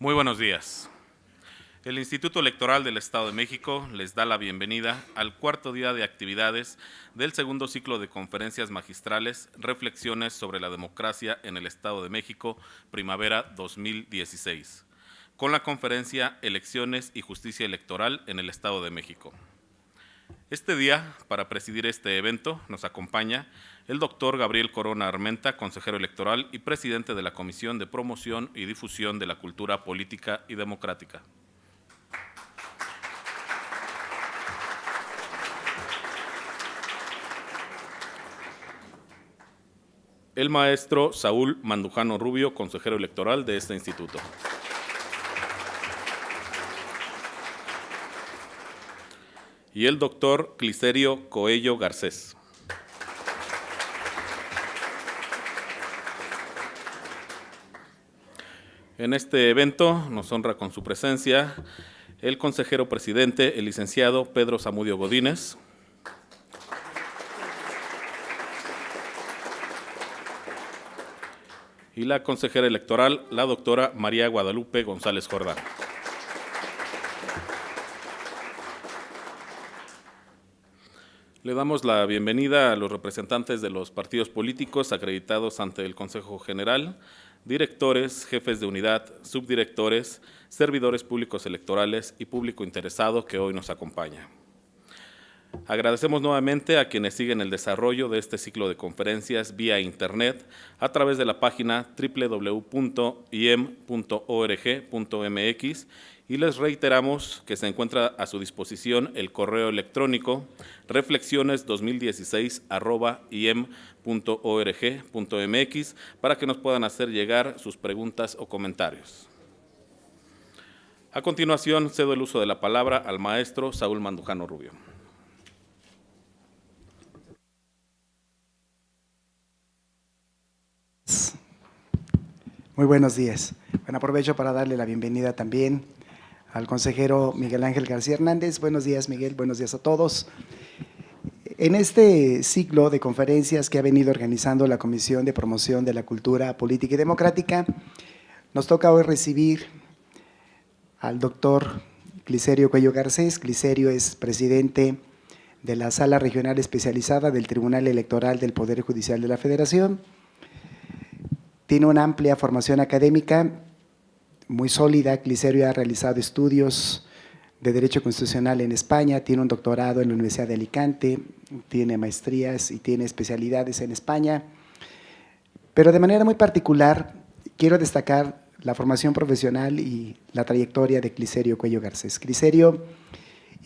Muy buenos días. El Instituto Electoral del Estado de México les da la bienvenida al cuarto día de actividades del segundo ciclo de conferencias magistrales Reflexiones sobre la democracia en el Estado de México, primavera 2016, con la conferencia Elecciones y Justicia Electoral en el Estado de México. Este día, para presidir este evento, nos acompaña el doctor Gabriel Corona Armenta, consejero electoral y presidente de la Comisión de Promoción y Difusión de la Cultura Política y Democrática. El maestro Saúl Mandujano Rubio, consejero electoral de este instituto. Y el doctor Cliserio Coello Garcés. En este evento nos honra con su presencia el consejero presidente, el licenciado Pedro Zamudio Godínez. Y la consejera electoral, la doctora María Guadalupe González Jordán. Le damos la bienvenida a los representantes de los partidos políticos acreditados ante el Consejo General, directores, jefes de unidad, subdirectores, servidores públicos electorales y público interesado que hoy nos acompaña. Agradecemos nuevamente a quienes siguen el desarrollo de este ciclo de conferencias vía internet a través de la página www.iem.org.mx y les reiteramos que se encuentra a su disposición el correo electrónico reflexiones2016@iem.org.mx para que nos puedan hacer llegar sus preguntas o comentarios. A continuación, cedo el uso de la palabra al maestro Saúl Mandujano Rubio. Muy buenos días. Bueno, aprovecho para darle la bienvenida también al consejero Miguel Ángel García Hernández. Buenos días, Miguel. Buenos días a todos. En este ciclo de conferencias que ha venido organizando la Comisión de Promoción de la Cultura Política y Democrática, nos toca hoy recibir al doctor Cliserio Coello Garcés. Cliserio es presidente de la Sala Regional Especializada del Tribunal Electoral del Poder Judicial de la Federación. Tiene una amplia formación académica, muy sólida. Cliserio ha realizado estudios de Derecho Constitucional en España, tiene un doctorado en la Universidad de Alicante, tiene maestrías y tiene especialidades en España. Pero de manera muy particular, quiero destacar la formación profesional y la trayectoria de Cliserio Coello Garcés. Cliserio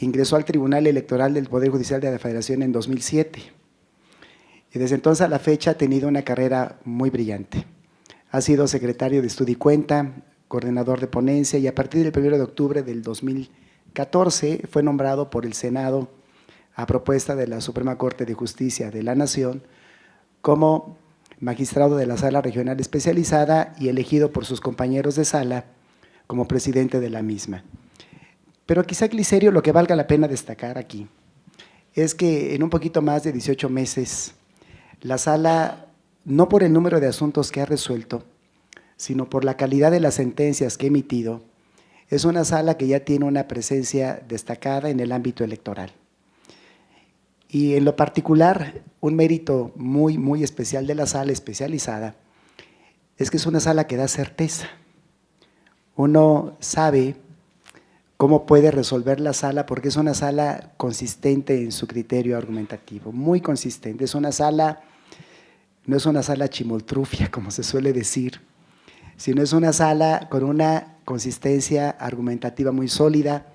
ingresó al Tribunal Electoral del Poder Judicial de la Federación en 2007 y desde entonces a la fecha ha tenido una carrera muy brillante. Ha sido secretario de Estudio y Cuenta, coordinador de ponencia y a partir del 1 de octubre del 2014 fue nombrado por el Senado a propuesta de la Suprema Corte de Justicia de la Nación como magistrado de la Sala Regional Especializada y elegido por sus compañeros de sala como presidente de la misma. Pero quizá, Cliserio, lo que valga la pena destacar aquí es que en un poquito más de 18 meses la sala, no por el número de asuntos que ha resuelto, sino por la calidad de las sentencias que ha emitido, es una sala que ya tiene una presencia destacada en el ámbito electoral. Y en lo particular, un mérito muy, muy especial de la sala especializada es que es una sala que da certeza. Uno sabe cómo puede resolver la sala porque es una sala consistente en su criterio argumentativo, muy consistente. Es una sala, no es una sala chimoltrufia, como se suele decir, sino es una sala con una consistencia argumentativa muy sólida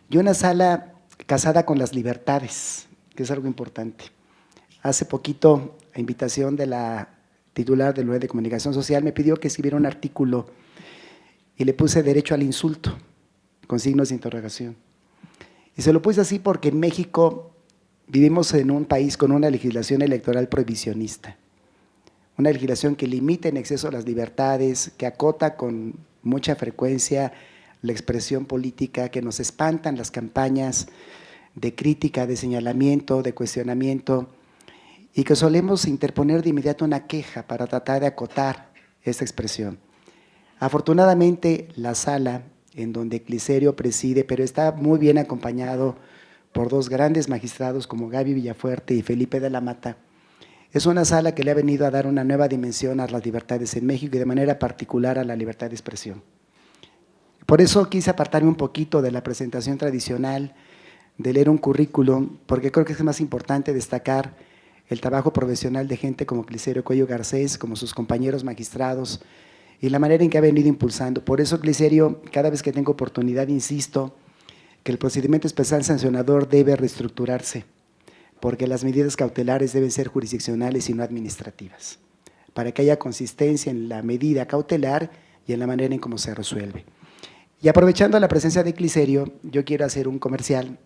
y una sala casada con las libertades, que es algo importante. Hace poquito, a invitación de la titular del Unidad de Comunicación Social, me pidió que escribiera un artículo y le puse derecho al insulto, con signos de interrogación. Y se lo puse así porque en México vivimos en un país con una legislación electoral prohibicionista. Una legislación que limita en exceso las libertades, que acota con mucha frecuencia la expresión política, que nos espantan las campañas de crítica, de señalamiento, de cuestionamiento, y que solemos interponer de inmediato una queja para tratar de acotar esta expresión. Afortunadamente, la sala en donde Cliserio preside, pero está muy bien acompañado por dos grandes magistrados como Gaby Villafuerte y Felipe de la Mata, es una sala que le ha venido a dar una nueva dimensión a las libertades en México y de manera particular a la libertad de expresión. Por eso quise apartarme un poquito de la presentación tradicional, de leer un currículum, porque creo que es más importante destacar el trabajo profesional de gente como Cliserio Cuello Garcés, como sus compañeros magistrados, y la manera en que ha venido impulsando. Por eso, Cliserio, cada vez que tengo oportunidad, insisto que el procedimiento especial sancionador debe reestructurarse, porque las medidas cautelares deben ser jurisdiccionales y no administrativas, para que haya consistencia en la medida cautelar y en la manera en cómo se resuelve. Y aprovechando la presencia de Cliserio, yo quiero hacer un comercial,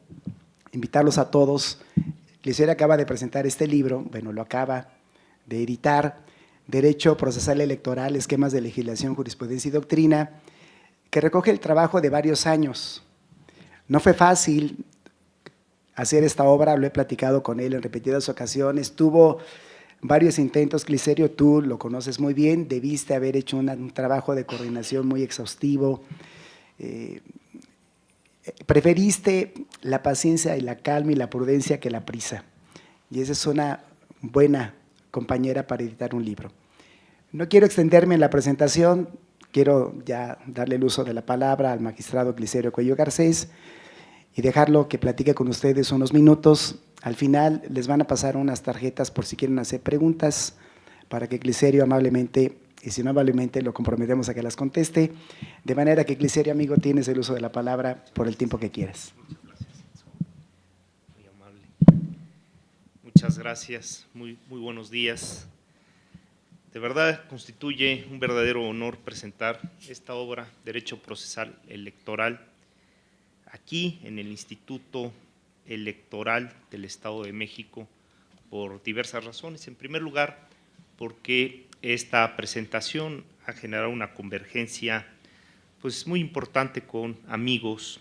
invitarlos a todos. Cliserio acaba de presentar este libro, bueno, lo acaba de editar, Derecho Procesal Electoral, Esquemas de Legislación, Jurisprudencia y Doctrina, que recoge el trabajo de varios años. No fue fácil hacer esta obra, lo he platicado con él en repetidas ocasiones, tuvo varios intentos. Cliserio, tú lo conoces muy bien, debiste haber hecho un trabajo de coordinación muy exhaustivo. Preferiste la paciencia y la calma y la prudencia que la prisa. Y esa es una buena compañera para editar un libro. No quiero extenderme en la presentación, quiero ya darle el uso de la palabra al magistrado Cliserio Cuello Garcés y dejarlo que platique con ustedes unos minutos. Al final les van a pasar unas tarjetas por si quieren hacer preguntas para que Cliserio amablemente, y si no amablemente, lo comprometemos a que las conteste, de manera que Cliserio, amigo, tienes el uso de la palabra por el tiempo que quieras. Muy amable. Muchas gracias, muy buenos días. De verdad constituye un verdadero honor presentar esta obra, Derecho Procesal Electoral, aquí en el Instituto Electoral del Estado de México, por diversas razones. En primer lugar, porque esta presentación ha generado una convergencia pues, muy importante con amigos,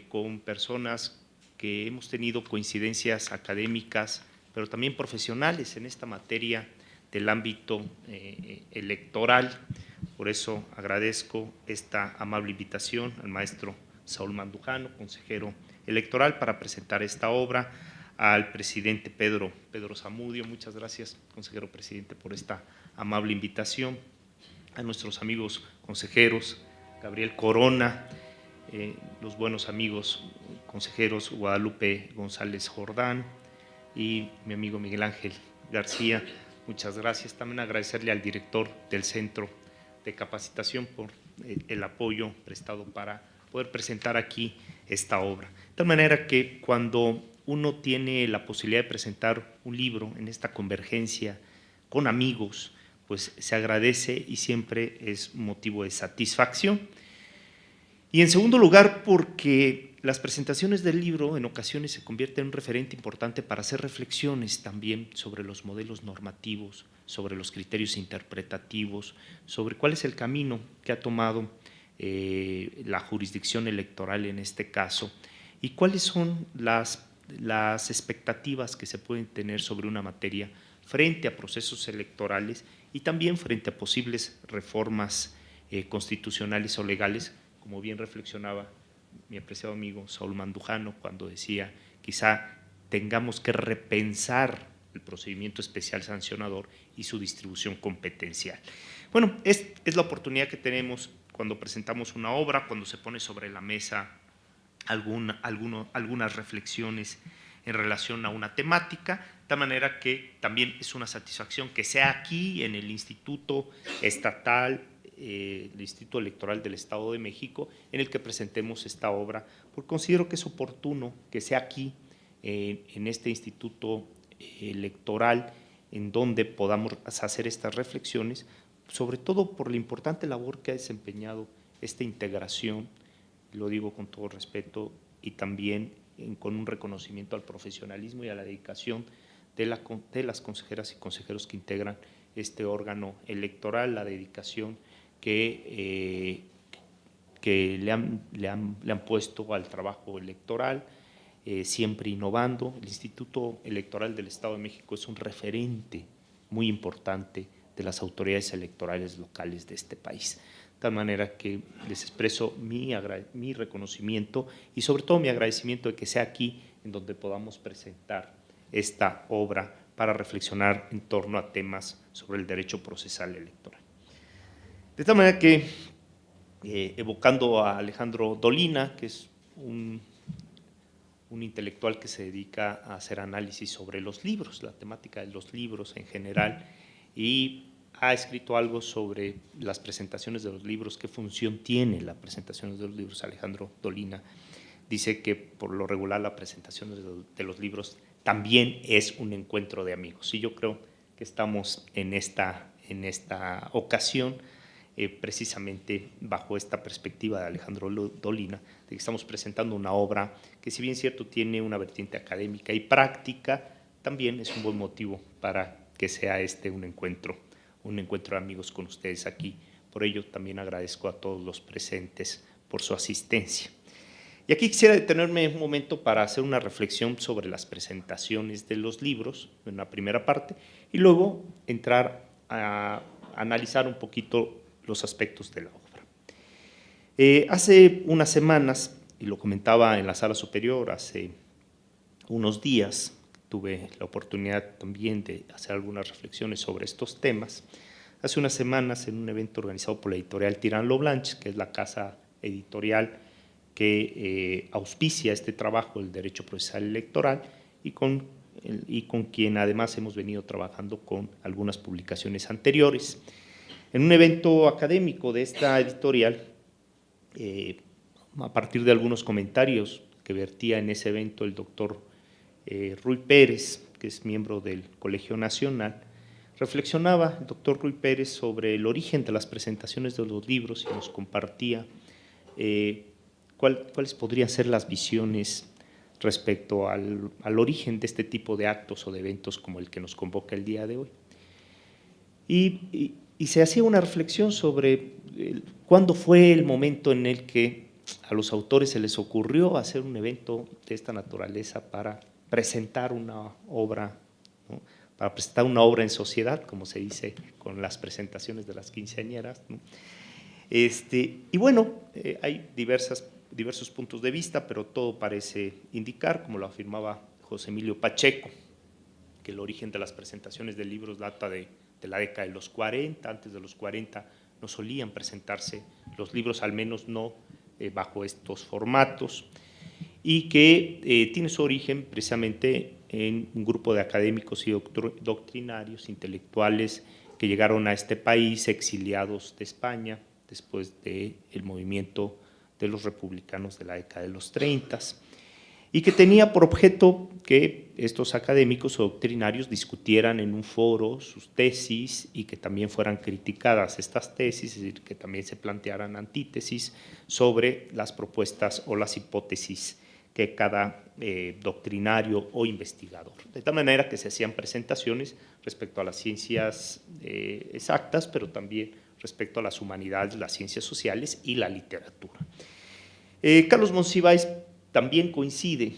con personas que hemos tenido coincidencias académicas, pero también profesionales en esta materia del ámbito electoral. Por eso agradezco esta amable invitación al maestro Saúl Mandujano, consejero electoral, para presentar esta obra, al presidente Pedro Zamudio. Muchas gracias, consejero presidente, por esta amable invitación, a nuestros amigos consejeros, Gabriel Corona, los buenos amigos consejeros Guadalupe González Jordán y mi amigo Miguel Ángel García. Muchas gracias. También agradecerle al director del Centro de Capacitación por el apoyo prestado para poder presentar aquí esta obra. De tal manera que cuando uno tiene la posibilidad de presentar un libro en esta convergencia con amigos, pues se agradece y siempre es motivo de satisfacción. Y en segundo lugar, porque las presentaciones del libro en ocasiones se convierten en un referente importante para hacer reflexiones también sobre los modelos normativos, sobre los criterios interpretativos, sobre cuál es el camino que ha tomado la jurisdicción electoral en este caso y cuáles son las expectativas que se pueden tener sobre una materia frente a procesos electorales y también frente a posibles reformas constitucionales o legales, como bien reflexionaba mi apreciado amigo Saúl Mandujano cuando decía quizá tengamos que repensar el procedimiento especial sancionador y su distribución competencial. Bueno, es la oportunidad que tenemos cuando presentamos una obra, cuando se pone sobre la mesa algunas reflexiones en relación a una temática, de tal manera que también es una satisfacción que sea aquí en el Instituto Estatal, el Instituto Electoral del Estado de México, en el que presentemos esta obra, porque considero que es oportuno que sea aquí, en este Instituto Electoral, en donde podamos hacer estas reflexiones, sobre todo por la importante labor que ha desempeñado esta integración, lo digo con todo respeto, y también con un reconocimiento al profesionalismo y a la dedicación de las consejeras y consejeros que integran este órgano electoral, la dedicación que le han puesto al trabajo electoral, siempre innovando. El Instituto Electoral del Estado de México es un referente muy importante de las autoridades electorales locales de este país. tal manera que les expreso mi reconocimiento y sobre todo mi agradecimiento de que sea aquí en donde podamos presentar esta obra para reflexionar en torno a temas sobre el derecho procesal electoral. De tal manera que, evocando a Alejandro Dolina, que es un intelectual que se dedica a hacer análisis sobre los libros, la temática de los libros en general, y ha escrito algo sobre las presentaciones de los libros, qué función tiene la presentación de los libros. Alejandro Dolina dice que por lo regular la presentación de los libros también es un encuentro de amigos. Y yo creo que estamos en esta ocasión precisamente bajo esta perspectiva de Alejandro Dolina, de que estamos presentando una obra que, si bien es cierto, tiene una vertiente académica y práctica, también es un buen motivo para que sea un encuentro de amigos con ustedes aquí. Por ello, también agradezco a todos los presentes por su asistencia. Y aquí quisiera detenerme un momento para hacer una reflexión sobre las presentaciones de los libros, en la primera parte, y luego entrar a analizar un poquito los aspectos de la obra. Hace unas semanas, y lo comentaba en la sala superior hace unos días, tuve la oportunidad también de hacer algunas reflexiones sobre estos temas. Hace unas semanas, en un evento organizado por la editorial Tirán Lo Blanche, que es la casa editorial que auspicia este trabajo, el derecho procesal electoral, y con quien además hemos venido trabajando con algunas publicaciones anteriores. En un evento académico de esta editorial, a partir de algunos comentarios que vertía en ese evento el doctor Ruy Pérez, que es miembro del Colegio Nacional, reflexionaba el doctor Ruy Pérez sobre el origen de las presentaciones de los libros y nos compartía cuáles podrían ser las visiones respecto al origen de este tipo de actos o de eventos como el que nos convoca el día de hoy. Y se hacía una reflexión sobre cuándo fue el momento en el que a los autores se les ocurrió hacer un evento de esta naturaleza para presentar una obra, ¿no? Para presentar una obra en sociedad, como se dice con las presentaciones de las quinceañeras, ¿no? Y bueno, hay diversos puntos de vista, pero todo parece indicar, como lo afirmaba José Emilio Pacheco, que el origen de las presentaciones de libros data de la década de los 40, antes de los 40 no solían presentarse los libros, al menos no bajo estos formatos, y que tiene su origen precisamente en un grupo de académicos y doctrinarios, intelectuales que llegaron a este país exiliados de España después del movimiento de los republicanos de la década de los 30, y que tenía por objeto que estos académicos o doctrinarios discutieran en un foro sus tesis y que también fueran criticadas estas tesis, es decir, que también se plantearan antítesis sobre las propuestas o las hipótesis que cada doctrinario o investigador. De tal manera que se hacían presentaciones respecto a las ciencias exactas, pero también respecto a las humanidades, las ciencias sociales y la literatura. Carlos Monsiváis también coincide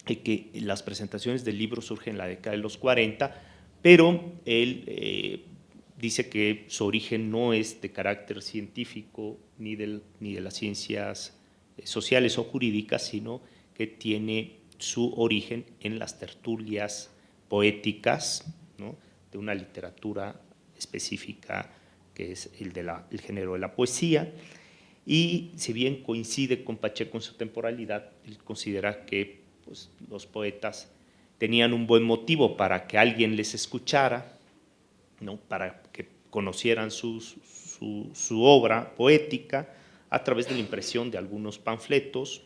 en que las presentaciones del libro surgen en la década de los 40, pero él dice que su origen no es de carácter científico ni de las ciencias sociales o jurídicas, sino que tiene su origen en las tertulias poéticas, ¿no?, de una literatura específica que es el género de la poesía. Y si bien coincide con Pacheco en su temporalidad, él considera que pues, los poetas tenían un buen motivo para que alguien les escuchara, ¿no?, para que conocieran su obra poética a través de la impresión de algunos panfletos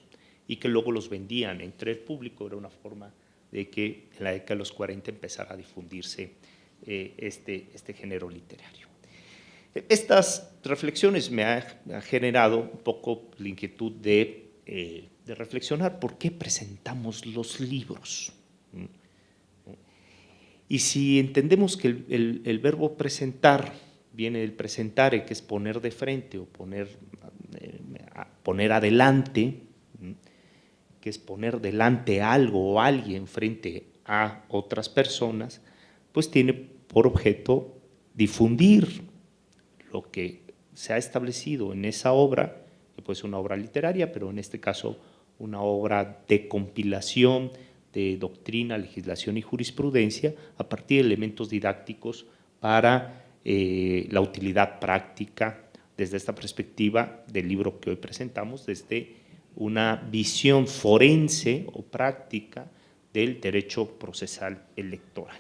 y que luego los vendían entre el público. Era una forma de que en la década de los 40 empezara a difundirse este género literario. Estas reflexiones me han generado un poco la inquietud de reflexionar por qué presentamos los libros. Y si entendemos que el verbo presentar viene del presentare, que es poner de frente o poner adelante, que es poner delante algo o alguien frente a otras personas, pues tiene por objeto difundir lo que se ha establecido en esa obra, que puede ser una obra literaria, pero en este caso una obra de compilación de doctrina, legislación y jurisprudencia a partir de elementos didácticos para la utilidad práctica desde esta perspectiva del libro que hoy presentamos, desde una visión forense o práctica del derecho procesal electoral.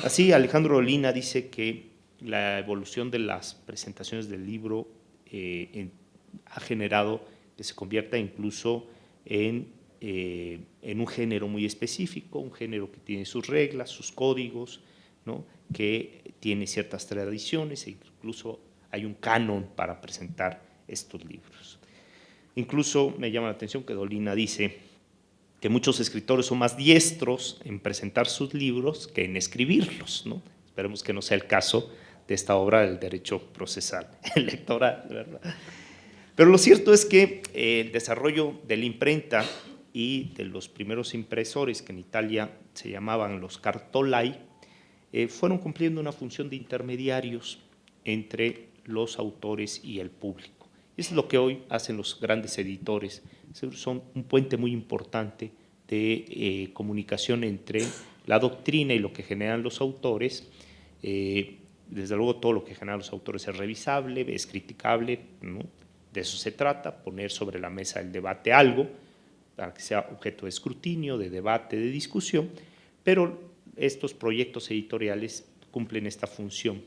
Así, Alejandro Dolina dice que la evolución de las presentaciones del libro ha generado que se convierta incluso en un género muy específico, un género que tiene sus reglas, sus códigos, ¿no?, que tiene ciertas tradiciones e incluso hay un canon para presentar estos libros. Incluso me llama la atención que Dolina dice que muchos escritores son más diestros en presentar sus libros que en escribirlos, ¿no? Esperemos que no sea el caso de esta obra del derecho procesal electoral, ¿verdad? Pero lo cierto es que el desarrollo de la imprenta y de los primeros impresores, que en Italia se llamaban los cartolai, fueron cumpliendo una función de intermediarios entre los autores y el público. Eso es lo que hoy hacen los grandes editores. Son un puente muy importante de comunicación entre la doctrina y lo que generan los autores. Desde luego todo lo que generan los autores es revisable, es criticable, ¿no? De eso se trata, poner sobre la mesa el debate algo, para que sea objeto de escrutinio, de debate, de discusión, pero estos proyectos editoriales cumplen esta función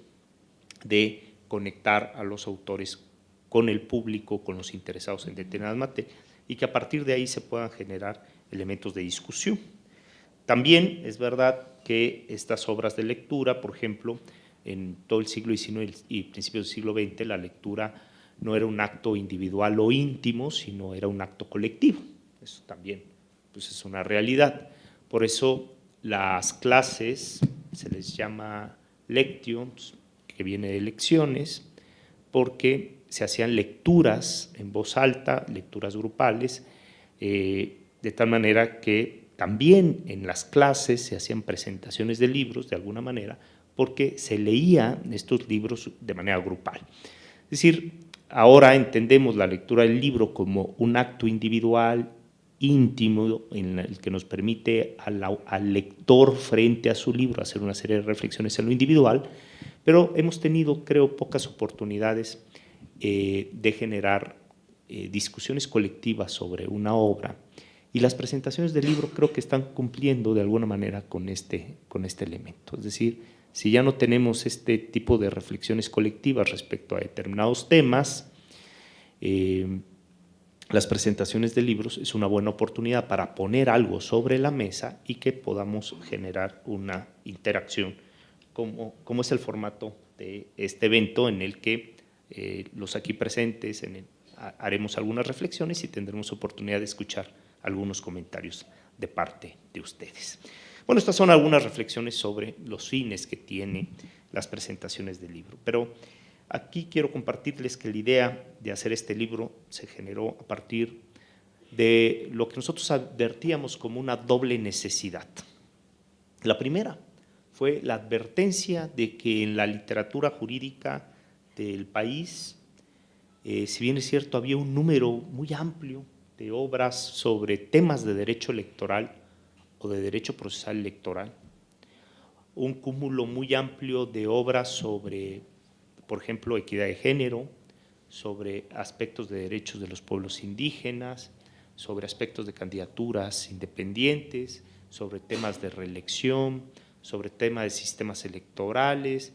de conectar a los autores con el público, con los interesados en determinadas materias, y que a partir de ahí se puedan generar elementos de discusión. También es verdad que estas obras de lectura, por ejemplo, en todo el siglo XIX y principios del siglo XX, la lectura no era un acto individual o íntimo, sino era un acto colectivo. Eso también pues, es una realidad. Por eso las clases se les llama lections, que viene de lecciones, porque se hacían lecturas en voz alta, lecturas grupales, de tal manera que también en las clases se hacían presentaciones de libros, de alguna manera, porque se leían estos libros de manera grupal. Es decir, ahora entendemos la lectura del libro como un acto individual, íntimo, en el que nos permite al lector frente a su libro hacer una serie de reflexiones en lo individual, pero hemos tenido, creo, pocas oportunidades de generar discusiones colectivas sobre una obra, y las presentaciones del libro creo que están cumpliendo de alguna manera con este elemento. Es decir, si ya no tenemos este tipo de reflexiones colectivas respecto a determinados temas, las presentaciones de libros es una buena oportunidad para poner algo sobre la mesa y que podamos generar una interacción, como es el formato de este evento en el que los aquí presentes haremos algunas reflexiones y tendremos oportunidad de escuchar algunos comentarios de parte de ustedes. Bueno, estas son algunas reflexiones sobre los fines que tienen las presentaciones del libro, pero aquí quiero compartirles que la idea de hacer este libro se generó a partir de lo que nosotros advertíamos como una doble necesidad. La primera fue la advertencia de que en la literatura jurídica del país, si bien es cierto, había un número muy amplio de obras sobre temas de derecho electoral o de derecho procesal electoral, un cúmulo muy amplio de obras sobre, por ejemplo, equidad de género, sobre aspectos de derechos de los pueblos indígenas, sobre aspectos de candidaturas independientes, sobre temas de reelección, sobre temas de sistemas electorales,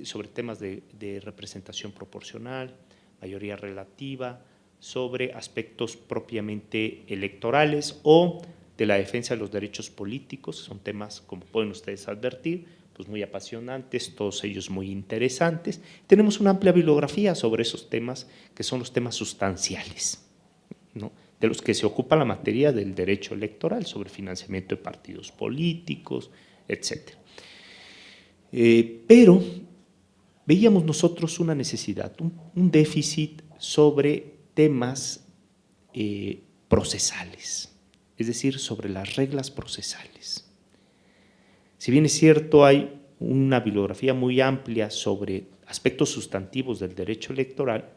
sobre temas de representación proporcional, mayoría relativa, sobre aspectos propiamente electorales o de la defensa de los derechos políticos. Son temas, como pueden ustedes advertir, pues muy apasionantes, todos ellos muy interesantes. Tenemos una amplia bibliografía sobre esos temas, que son los temas sustanciales, ¿no?, de los que se ocupa la materia del derecho electoral, sobre financiamiento de partidos políticos, etc. Pero veíamos nosotros una necesidad, un déficit sobre temas procesales, es decir, sobre las reglas procesales. Si bien es cierto, hay una bibliografía muy amplia sobre aspectos sustantivos del derecho electoral,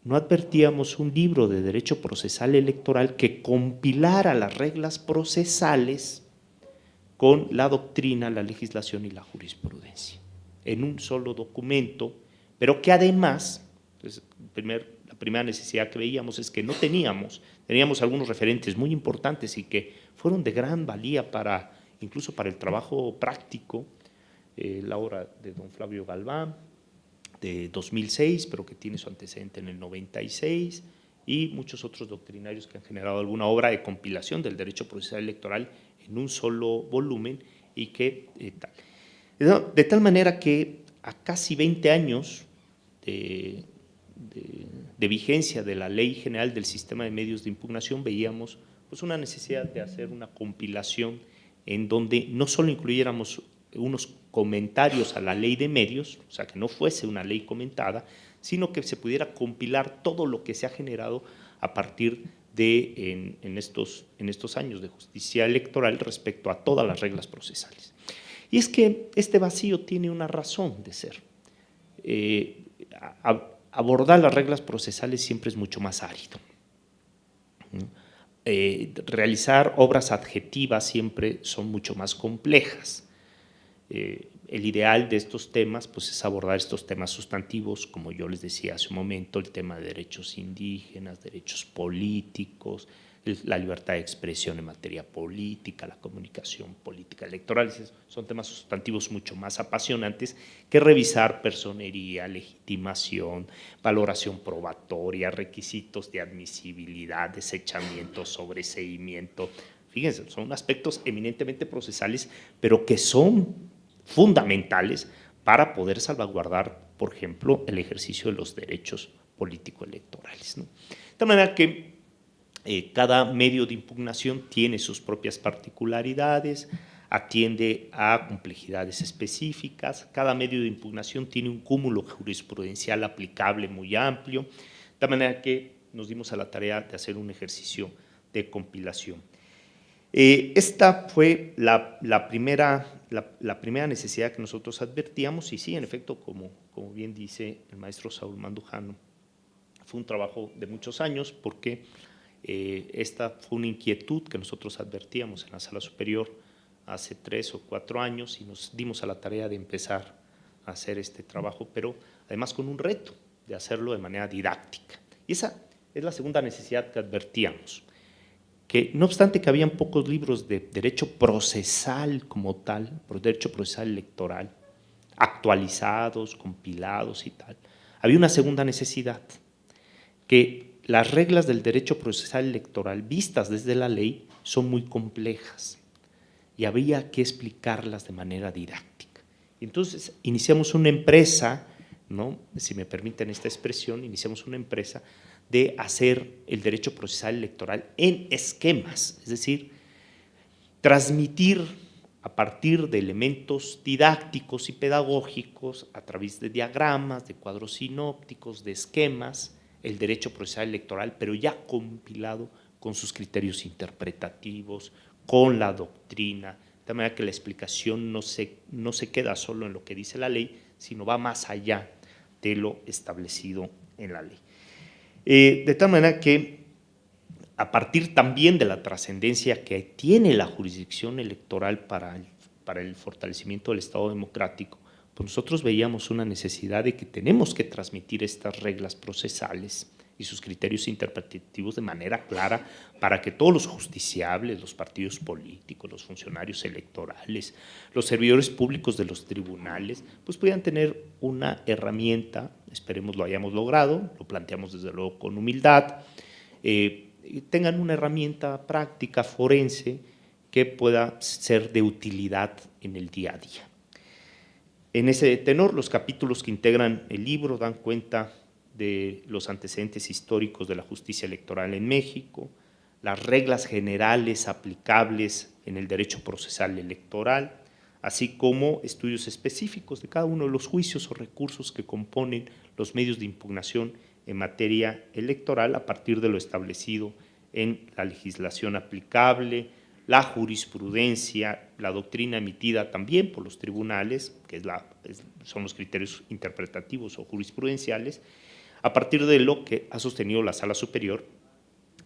no advertíamos un libro de derecho procesal electoral que compilara las reglas procesales con la doctrina, la legislación y la jurisprudencia en un solo documento, pero que además, pues, la primera necesidad que veíamos es que no teníamos algunos referentes muy importantes y que fueron de gran valía incluso para el trabajo práctico, la obra de don Flavio Galván, de 2006, pero que tiene su antecedente en el 96, y muchos otros doctrinarios que han generado alguna obra de compilación del derecho procesal electoral en un solo volumen y que de tal manera que a casi 20 años de vigencia de la Ley General del Sistema de Medios de Impugnación veíamos pues una necesidad de hacer una compilación en donde no solo incluyéramos unos comentarios a la ley de medios, o sea, que no fuese una ley comentada, sino que se pudiera compilar todo lo que se ha generado a partir de en estos años de justicia electoral respecto a todas las reglas procesales. Y es que este vacío tiene una razón de ser. Abordar las reglas procesales siempre es mucho más árido. Realizar obras adjetivas siempre son mucho más complejas. El ideal de estos temas pues, es abordar estos temas sustantivos, como yo les decía hace un momento, el tema de derechos indígenas, derechos políticos, la libertad de expresión en materia política, la comunicación política electoral. Son temas sustantivos mucho más apasionantes que revisar personería, legitimación, valoración probatoria, requisitos de admisibilidad, desechamiento, sobreseimiento. Fíjense, son aspectos eminentemente procesales, pero que son fundamentales para poder salvaguardar, por ejemplo, el ejercicio de los derechos político-electorales, ¿no? De tal manera que cada medio de impugnación tiene sus propias particularidades, atiende a complejidades específicas, cada medio de impugnación tiene un cúmulo jurisprudencial aplicable muy amplio, de tal manera que nos dimos a la tarea de hacer un ejercicio de compilación. Esta fue la primera necesidad que nosotros advertíamos y sí, en efecto, como bien dice el maestro Saúl Mandujano, fue un trabajo de muchos años porque esta fue una inquietud que nosotros advertíamos en la Sala Superior hace 3 o 4 años y nos dimos a la tarea de empezar a hacer este trabajo, pero además con un reto de hacerlo de manera didáctica. Y esa es la segunda necesidad que advertíamos, que no obstante que habían pocos libros de derecho procesal como tal, derecho procesal electoral, actualizados, compilados y tal, había una segunda necesidad, que las reglas del derecho procesal electoral vistas desde la ley son muy complejas y había que explicarlas de manera didáctica. Entonces iniciamos una empresa, ¿no? Si me permiten esta expresión, iniciamos una empresa de hacer el derecho procesal electoral en esquemas, es decir, transmitir a partir de elementos didácticos y pedagógicos, a través de diagramas, de cuadros sinópticos, de esquemas, el derecho procesal electoral, pero ya compilado con sus criterios interpretativos, con la doctrina, de tal manera que la explicación no se queda solo en lo que dice la ley, sino va más allá de lo establecido en la ley. De tal manera que a partir también de la trascendencia que tiene la jurisdicción electoral para el fortalecimiento del Estado democrático, pues nosotros veíamos una necesidad de que tenemos que transmitir estas reglas procesales y sus criterios interpretativos de manera clara para que todos los justiciables, los partidos políticos, los funcionarios electorales, los servidores públicos de los tribunales, pues puedan tener una herramienta, esperemos lo hayamos logrado, lo planteamos desde luego con humildad, tengan una herramienta práctica, forense, que pueda ser de utilidad en el día a día. En ese tenor, los capítulos que integran el libro dan cuenta de los antecedentes históricos de la justicia electoral en México, las reglas generales aplicables en el derecho procesal electoral, así como estudios específicos de cada uno de los juicios o recursos que componen los medios de impugnación en materia electoral a partir de lo establecido en la legislación aplicable, la jurisprudencia, la doctrina emitida también por los tribunales, que son los criterios interpretativos o jurisprudenciales, a partir de lo que ha sostenido la Sala Superior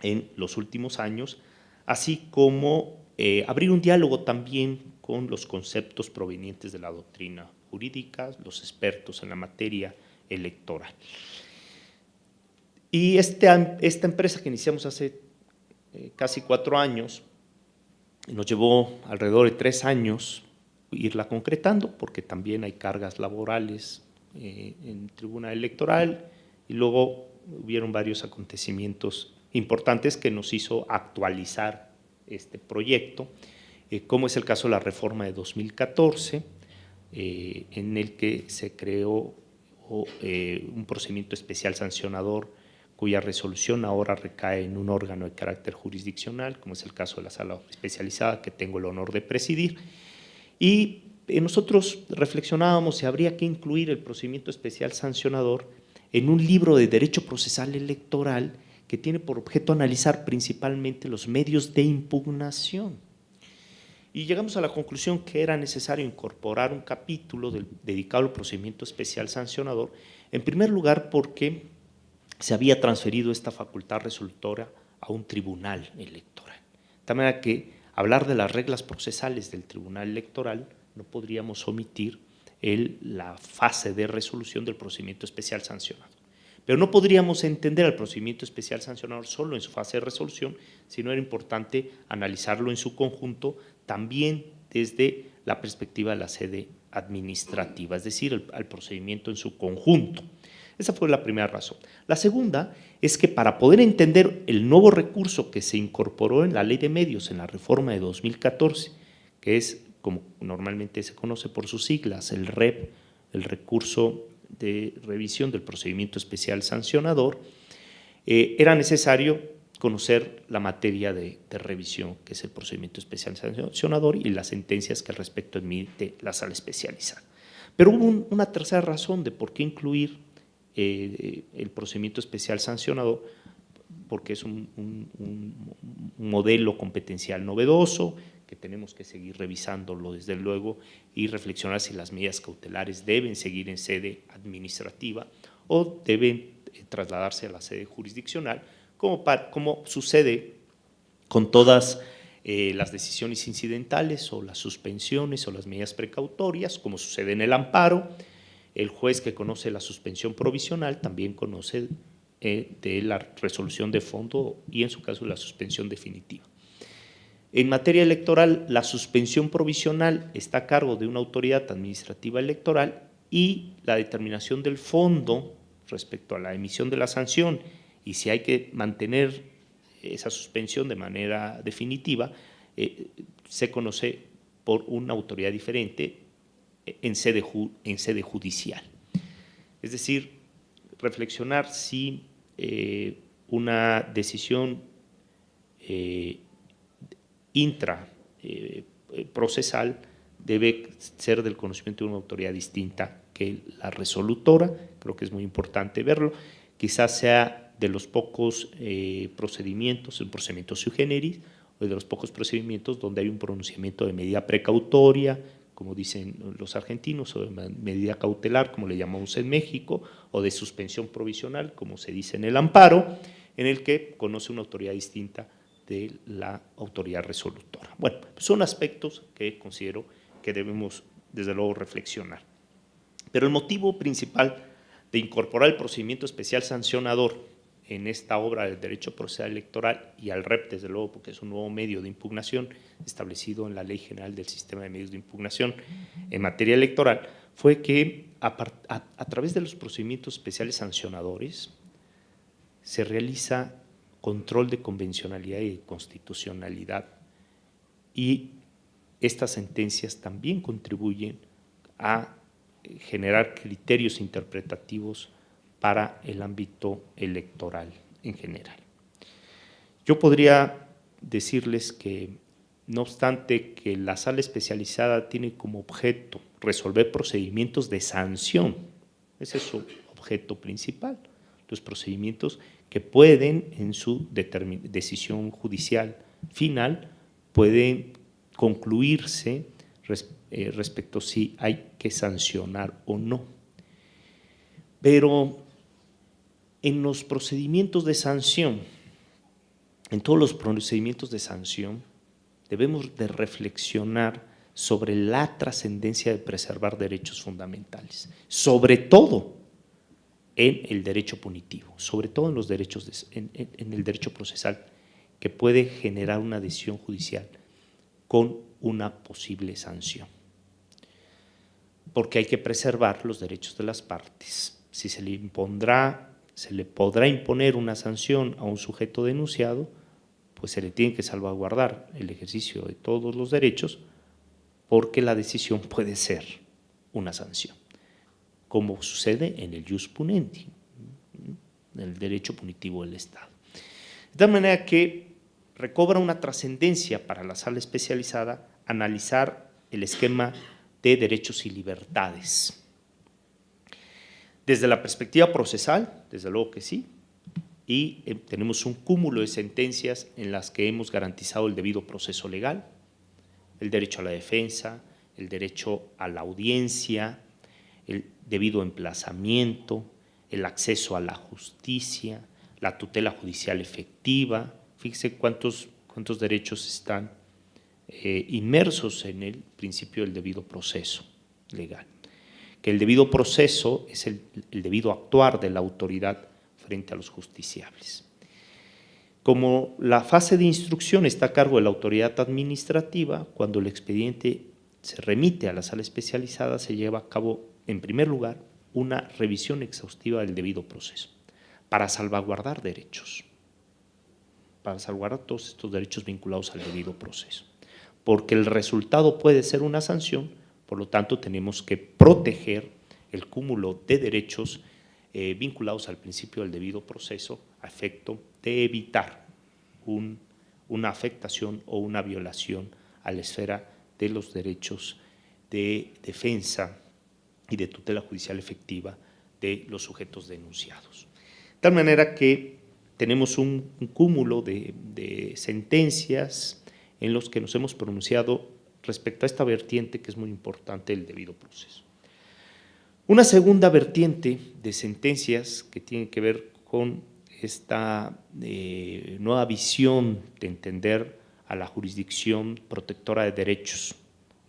en los últimos años, así como abrir un diálogo también con los conceptos provenientes de la doctrina jurídica, los expertos en la materia electoral. Y esta empresa que iniciamos hace casi 4 años, nos llevó alrededor de 3 años irla concretando, porque también hay cargas laborales en el Tribunal Electoral, y luego hubieron varios acontecimientos importantes que nos hizo actualizar este proyecto, como es el caso de la reforma de 2014, en el que se creó un procedimiento especial sancionador cuya resolución ahora recae en un órgano de carácter jurisdiccional, como es el caso de la Sala Especializada, que tengo el honor de presidir. Y nosotros reflexionábamos si habría que incluir el procedimiento especial sancionador en un libro de derecho procesal electoral que tiene por objeto analizar principalmente los medios de impugnación. Y llegamos a la conclusión que era necesario incorporar un capítulo dedicado al procedimiento especial sancionador, en primer lugar porque se había transferido esta facultad resolutora a un tribunal electoral. De manera que hablar de las reglas procesales del tribunal electoral no podríamos omitir la fase de resolución del procedimiento especial sancionador. Pero no podríamos entender el procedimiento especial sancionador solo en su fase de resolución, sino era importante analizarlo en su conjunto también desde la perspectiva de la sede administrativa, es decir, el procedimiento en su conjunto. Esa fue la primera razón. La segunda es que para poder entender el nuevo recurso que se incorporó en la Ley de Medios en la reforma de 2014, que es, como normalmente se conoce por sus siglas, el REP, el recurso de revisión del procedimiento especial sancionador, era necesario conocer la materia de revisión, que es el procedimiento especial sancionador, y las sentencias que al respecto emite la Sala Especializada. Pero hubo una tercera razón de por qué incluir el procedimiento especial sancionador, porque es un modelo competencial novedoso, que tenemos que seguir revisándolo desde luego y reflexionar si las medidas cautelares deben seguir en sede administrativa o deben trasladarse a la sede jurisdiccional, como sucede con todas las decisiones incidentales o las suspensiones o las medidas precautorias, como sucede en el amparo. El juez que conoce la suspensión provisional también conoce de la resolución de fondo y en su caso la suspensión definitiva. En materia electoral, la suspensión provisional está a cargo de una autoridad administrativa electoral y la determinación del fondo respecto a la emisión de la sanción y si hay que mantener esa suspensión de manera definitiva, se conoce por una autoridad diferente en sede judicial. Es decir, reflexionar si una decisión intraprocesal debe ser del conocimiento de una autoridad distinta que la resolutora, creo que es muy importante verlo, quizás sea de los pocos procedimientos, el procedimiento sui generis, o de los pocos procedimientos donde hay un pronunciamiento de medida precautoria, como dicen los argentinos, o de medida cautelar, como le llamamos en México, o de suspensión provisional, como se dice en el amparo, en el que conoce una autoridad distinta de la autoridad resolutora. Bueno, son aspectos que considero que debemos, desde luego, reflexionar. Pero el motivo principal de incorporar el procedimiento especial sancionador en esta obra del derecho procesal electoral y al REP, desde luego, porque es un nuevo medio de impugnación establecido en la Ley General del Sistema de Medios de Impugnación en materia electoral, fue que a través de los procedimientos especiales sancionadores se realiza control de convencionalidad y de constitucionalidad, y estas sentencias también contribuyen a generar criterios interpretativos para el ámbito electoral en general. Yo podría decirles que, no obstante que la Sala Especializada tiene como objeto resolver procedimientos de sanción, ese es su objeto principal, los procedimientos que pueden en su decisión judicial final puede concluirse respecto a si hay que sancionar o no. Pero en los procedimientos de sanción, en todos los procedimientos de sanción, debemos de reflexionar sobre la trascendencia de preservar derechos fundamentales, sobre todo en el derecho punitivo, sobre todo en los derechos en el derecho procesal, que puede generar una decisión judicial con una posible sanción. Porque hay que preservar los derechos de las partes. Si se le podrá imponer una sanción a un sujeto denunciado, pues se le tiene que salvaguardar el ejercicio de todos los derechos, porque la decisión puede ser una sanción, como sucede en el jus punendi, en el derecho punitivo del Estado. De tal manera que recobra una trascendencia para la sala especializada analizar el esquema de derechos y libertades. Desde la perspectiva procesal, desde luego que sí, y tenemos un cúmulo de sentencias en las que hemos garantizado el debido proceso legal, el derecho a la defensa, el derecho a la audiencia, el debido emplazamiento, el acceso a la justicia, la tutela judicial efectiva. Fíjese cuántos derechos están inmersos en el principio del debido proceso legal. Que el debido proceso es el debido actuar de la autoridad frente a los justiciables. Como la fase de instrucción está a cargo de la autoridad administrativa, cuando el expediente se remite a la sala especializada, se lleva a cabo, en primer lugar, una revisión exhaustiva del debido proceso, para salvaguardar derechos, para salvaguardar todos estos derechos vinculados al debido proceso. Porque el resultado puede ser una sanción, por lo tanto tenemos que proteger el cúmulo de derechos vinculados al principio del debido proceso a efecto de evitar una afectación o una violación a la esfera de los derechos de defensa y de tutela judicial efectiva de los sujetos denunciados. De tal manera que tenemos un cúmulo de sentencias en los que nos hemos pronunciado respecto a esta vertiente que es muy importante del debido proceso. Una segunda vertiente de sentencias que tiene que ver con esta nueva visión de entender a la jurisdicción protectora de derechos,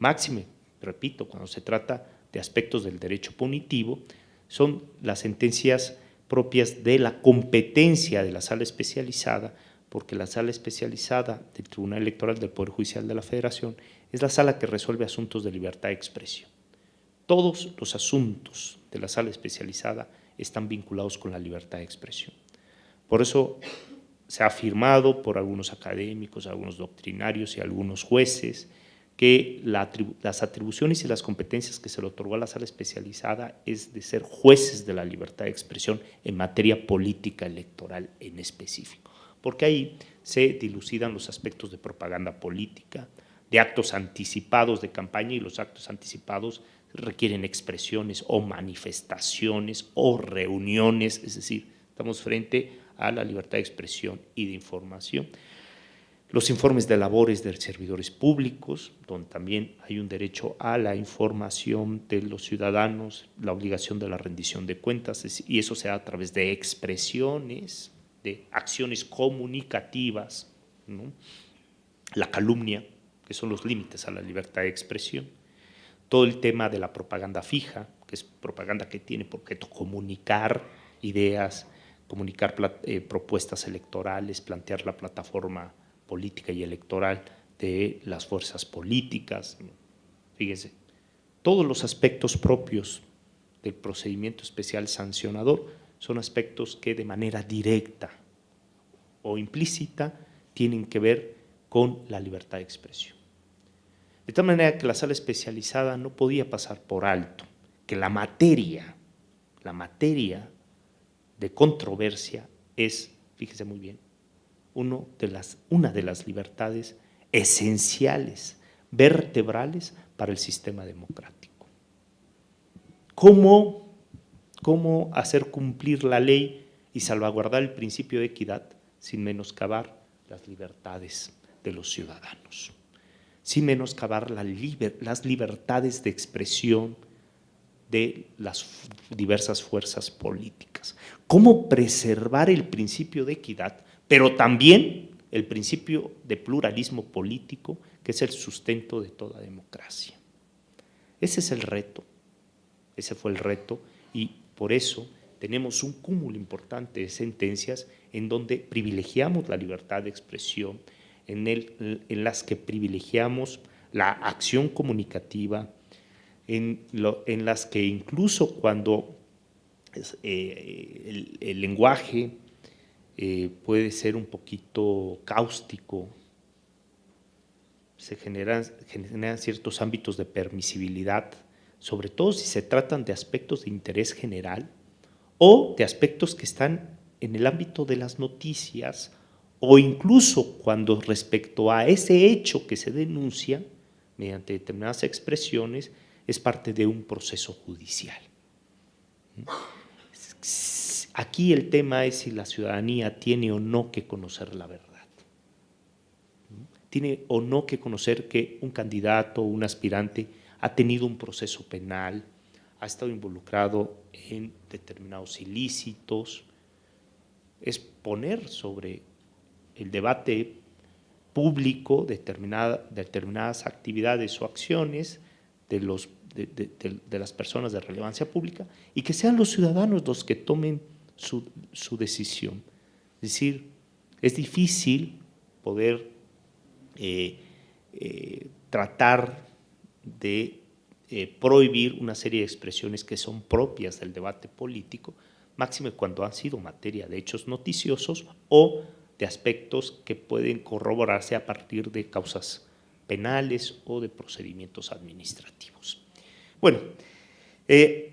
máxime, repito, cuando se trata de aspectos del derecho punitivo, son las sentencias propias de la competencia de la sala especializada, porque la sala especializada del Tribunal Electoral del Poder Judicial de la Federación es la sala que resuelve asuntos de libertad de expresión. Todos los asuntos de la sala especializada están vinculados con la libertad de expresión. Por eso se ha afirmado por algunos académicos, algunos doctrinarios y algunos jueces que las atribuciones y las competencias que se le otorgó a la sala especializada es de ser jueces de la libertad de expresión en materia política electoral en específico, porque ahí se dilucidan los aspectos de propaganda política, de actos anticipados de campaña, y los actos anticipados requieren expresiones o manifestaciones o reuniones, es decir, estamos frente a la libertad de expresión y de información. Los informes de labores de servidores públicos, donde también hay un derecho a la información de los ciudadanos, la obligación de la rendición de cuentas, y eso se da a través de expresiones, de acciones comunicativas, ¿no? La calumnia, que son los límites a la libertad de expresión. Todo el tema de la propaganda fija, que es propaganda que tiene por objeto comunicar ideas, comunicar propuestas electorales, plantear la plataforma política y electoral de las fuerzas políticas. Fíjense, todos los aspectos propios del procedimiento especial sancionador son aspectos que de manera directa o implícita tienen que ver con la libertad de expresión. De tal manera que la sala especializada no podía pasar por alto que la materia de controversia es, fíjese muy bien, una de las libertades esenciales, vertebrales para el sistema democrático. ¿Cómo hacer cumplir la ley y salvaguardar el principio de equidad sin menoscabar las libertades de los ciudadanos, sin menoscabar las libertades de expresión de las diversas fuerzas políticas. Cómo preservar el principio de equidad, pero también el principio de pluralismo político, que es el sustento de toda democracia. Ese es el reto, ese fue el reto, y por eso tenemos un cúmulo importante de sentencias en donde privilegiamos la libertad de expresión, en las que privilegiamos la acción comunicativa, en las que incluso cuando el lenguaje puede ser un poquito cáustico, se generan ciertos ámbitos de permisibilidad, sobre todo si se tratan de aspectos de interés general o de aspectos que están en el ámbito de las noticias, o incluso cuando respecto a ese hecho que se denuncia mediante determinadas expresiones es parte de un proceso judicial. Aquí el tema es si la ciudadanía tiene o no que conocer la verdad. Tiene o no que conocer que un candidato o un aspirante ha tenido un proceso penal, ha estado involucrado en determinados ilícitos. Es poner sobre el debate público determinadas actividades o acciones de las personas de relevancia pública y que sean los ciudadanos los que tomen su decisión. Es decir, es difícil poder tratar de prohibir una serie de expresiones que son propias del debate político, máxime cuando han sido materia de hechos noticiosos o de aspectos que pueden corroborarse a partir de causas penales o de procedimientos administrativos. Bueno,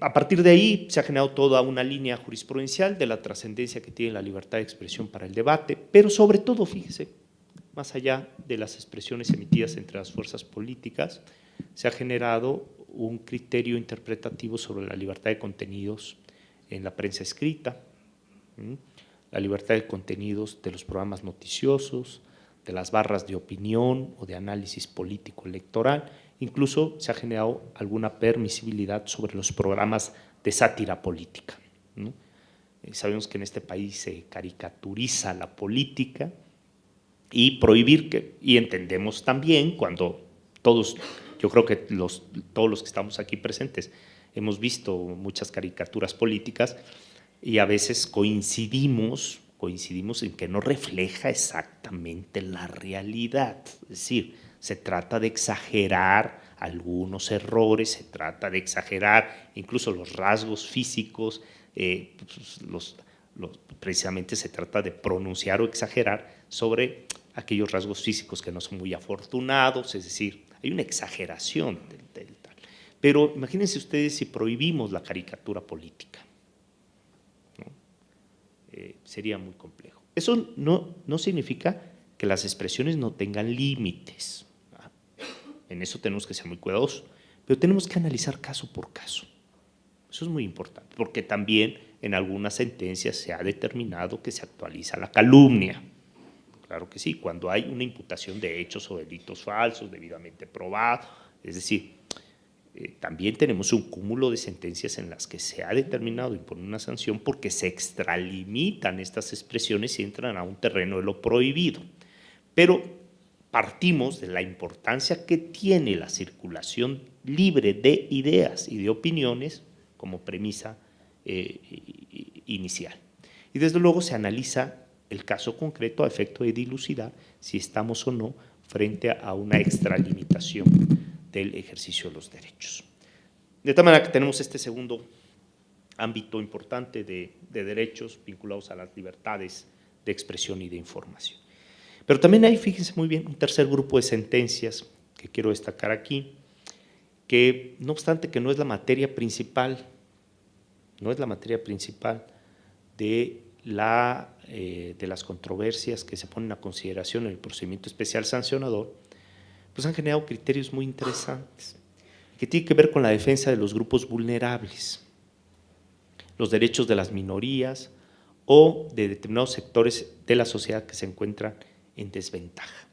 a partir de ahí se ha generado toda una línea jurisprudencial de la trascendencia que tiene la libertad de expresión para el debate, pero sobre todo, fíjese, más allá de las expresiones emitidas entre las fuerzas políticas, se ha generado un criterio interpretativo sobre la libertad de contenidos en la prensa escrita, la libertad de contenidos de los programas noticiosos, de las barras de opinión o de análisis político electoral. Incluso se ha generado alguna permisibilidad sobre los programas de sátira política, ¿no? Sabemos que en este país se caricaturiza la política y prohibir y entendemos también cuando todos, yo creo que todos los que estamos aquí presentes hemos visto muchas caricaturas políticas y a veces coincidimos en que no refleja exactamente la realidad. Es decir, se trata de exagerar algunos errores, se trata de exagerar incluso los rasgos físicos, precisamente se trata de pronunciar o exagerar sobre aquellos rasgos físicos que no son muy afortunados, es decir, hay una exageración del tal. Pero imagínense ustedes si prohibimos la caricatura política, ¿no? Sería muy complejo. Eso no significa que las expresiones no tengan límites. En eso tenemos que ser muy cuidadosos, pero tenemos que analizar caso por caso. Eso es muy importante, porque también en algunas sentencias se ha determinado que se actualiza la calumnia. Claro que sí, cuando hay una imputación de hechos o delitos falsos debidamente probados, es decir, también tenemos un cúmulo de sentencias en las que se ha determinado imponer una sanción porque se extralimitan estas expresiones y entran a un terreno de lo prohibido. Pero partimos de la importancia que tiene la circulación libre de ideas y de opiniones como premisa inicial. Y desde luego se analiza el caso concreto a efecto de dilucidar si estamos o no frente a una extralimitación del ejercicio de los derechos. De tal manera que tenemos este segundo ámbito importante de derechos vinculados a las libertades de expresión y de información. Pero también hay, fíjense muy bien, un tercer grupo de sentencias que quiero destacar aquí, que no obstante que no es la materia principal, de las controversias que se ponen a consideración en el procedimiento especial sancionador, pues han generado criterios muy interesantes, que tienen que ver con la defensa de los grupos vulnerables, los derechos de las minorías o de determinados sectores de la sociedad que se encuentran en desventaja.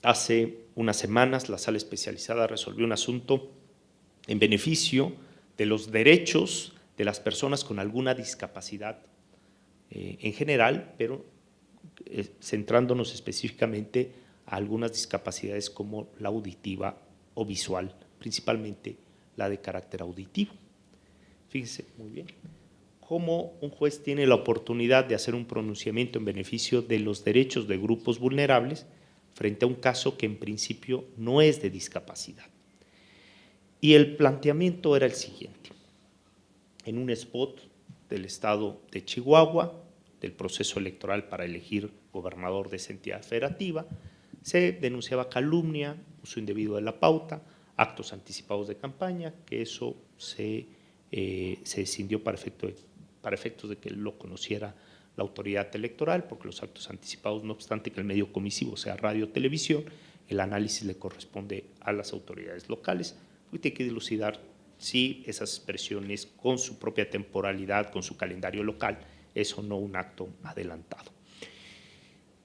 Hace unas semanas la sala especializada resolvió un asunto en beneficio de los derechos de las personas con alguna discapacidad en general, pero centrándonos específicamente a algunas discapacidades como la auditiva o visual, principalmente la de carácter auditivo. Fíjense muy bien cómo un juez tiene la oportunidad de hacer un pronunciamiento en beneficio de los derechos de grupos vulnerables frente a un caso que en principio no es de discapacidad. Y el planteamiento era el siguiente: en un spot del estado de Chihuahua, del proceso electoral para elegir gobernador de esa entidad federativa, se denunciaba calumnia, uso indebido de la pauta, actos anticipados de campaña, que eso se escindió para efectos de que lo conociera la autoridad electoral, porque los actos anticipados, no obstante que el medio comisivo sea radio o televisión, el análisis le corresponde a las autoridades locales, porque tiene que dilucidar si esas expresiones con su propia temporalidad, con su calendario local, es o no un acto adelantado.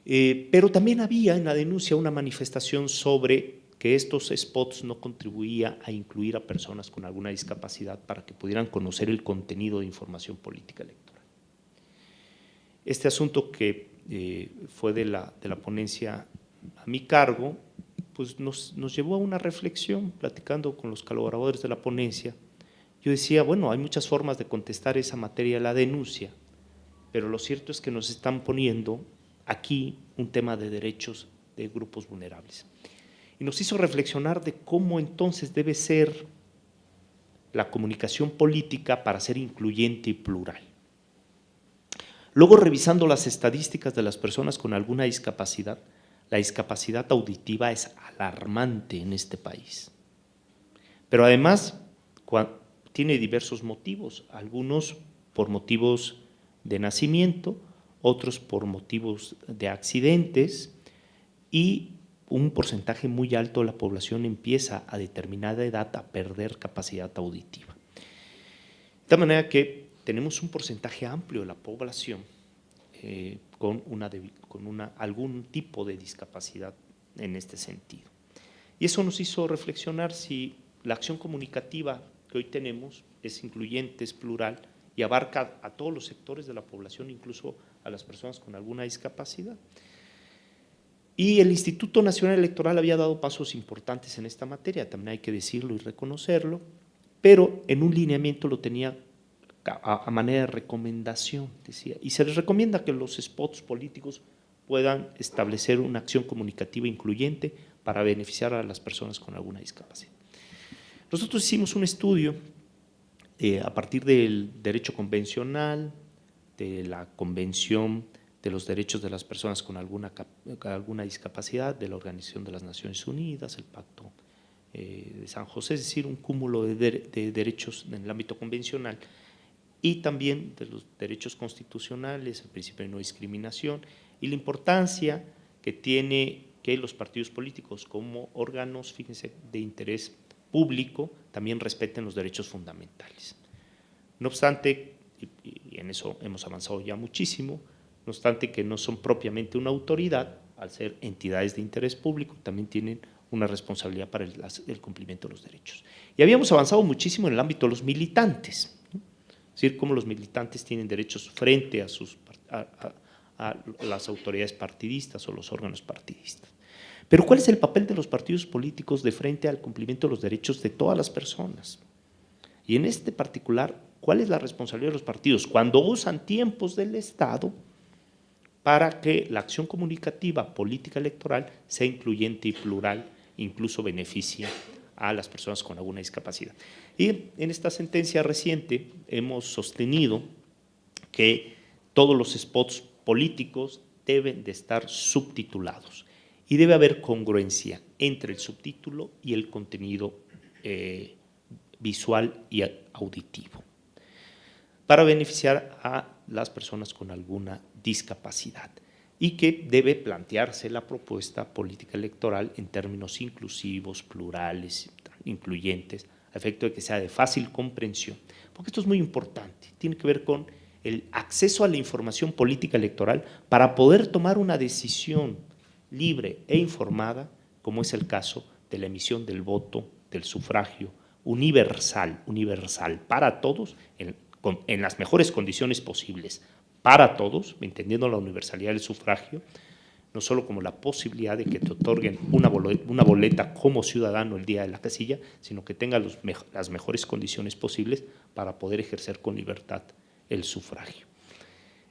Pero también había en la denuncia una manifestación sobre que estos spots no contribuían a incluir a personas con alguna discapacidad para que pudieran conocer el contenido de información política electoral. Este asunto que fue de la ponencia a mi cargo, pues nos llevó a una reflexión, platicando con los colaboradores de la ponencia. Yo decía, bueno, hay muchas formas de contestar esa materia de la denuncia, pero lo cierto es que nos están poniendo aquí un tema de derechos de grupos vulnerables. Y nos hizo reflexionar de cómo entonces debe ser la comunicación política para ser incluyente y plural. Luego, revisando las estadísticas de las personas con alguna discapacidad, la discapacidad auditiva es alarmante en este país. Pero además tiene diversos motivos, algunos por motivos de nacimiento, otros por motivos de accidentes, y un porcentaje muy alto de la población empieza a determinada edad a perder capacidad auditiva. De tal manera que tenemos un porcentaje amplio de la población con algún tipo de discapacidad en este sentido. Y eso nos hizo reflexionar si la acción comunicativa que hoy tenemos es incluyente, es plural y abarca a todos los sectores de la población, incluso a las personas con alguna discapacidad. Y el Instituto Nacional Electoral había dado pasos importantes en esta materia, también hay que decirlo y reconocerlo, pero en un lineamiento lo tenía a manera de recomendación, decía, y se les recomienda que los spots políticos puedan establecer una acción comunicativa incluyente para beneficiar a las personas con alguna discapacidad. Nosotros hicimos un estudio a partir del derecho convencional, de la Convención de los Derechos de las Personas con alguna discapacidad, de la Organización de las Naciones Unidas, el Pacto de San José, es decir, un cúmulo de derechos en el ámbito convencional, y también de los derechos constitucionales, el principio de no discriminación y la importancia que tiene que los partidos políticos como órganos, fíjense, de interés público también respeten los derechos fundamentales. No obstante, y en eso hemos avanzado ya muchísimo, no obstante que no son propiamente una autoridad, al ser entidades de interés público, también tienen una responsabilidad para el cumplimiento de los derechos. Y habíamos avanzado muchísimo en el ámbito de los militantes, ¿no? Es decir, cómo los militantes tienen derechos frente a las autoridades partidistas o los órganos partidistas. Pero ¿cuál es el papel de los partidos políticos de frente al cumplimiento de los derechos de todas las personas? Y en este particular, ¿cuál es la responsabilidad de los partidos cuando usan tiempos del Estado para que la acción comunicativa política electoral sea incluyente y plural, incluso beneficie a las personas con alguna discapacidad? Y en esta sentencia reciente hemos sostenido que todos los spots políticos deben de estar subtitulados y debe haber congruencia entre el subtítulo y el contenido visual y auditivo para beneficiar a las personas con alguna discapacidad, y que debe plantearse la propuesta política electoral en términos inclusivos, plurales, incluyentes, a efecto de que sea de fácil comprensión, porque esto es muy importante, tiene que ver con el acceso a la información política electoral para poder tomar una decisión libre e informada como es el caso de la emisión del voto, del sufragio universal para todos, en las mejores condiciones posibles, para todos, entendiendo la universalidad del sufragio, no solo como la posibilidad de que te otorguen una boleta como ciudadano el día de la casilla, sino que tenga las mejores condiciones posibles para poder ejercer con libertad el sufragio.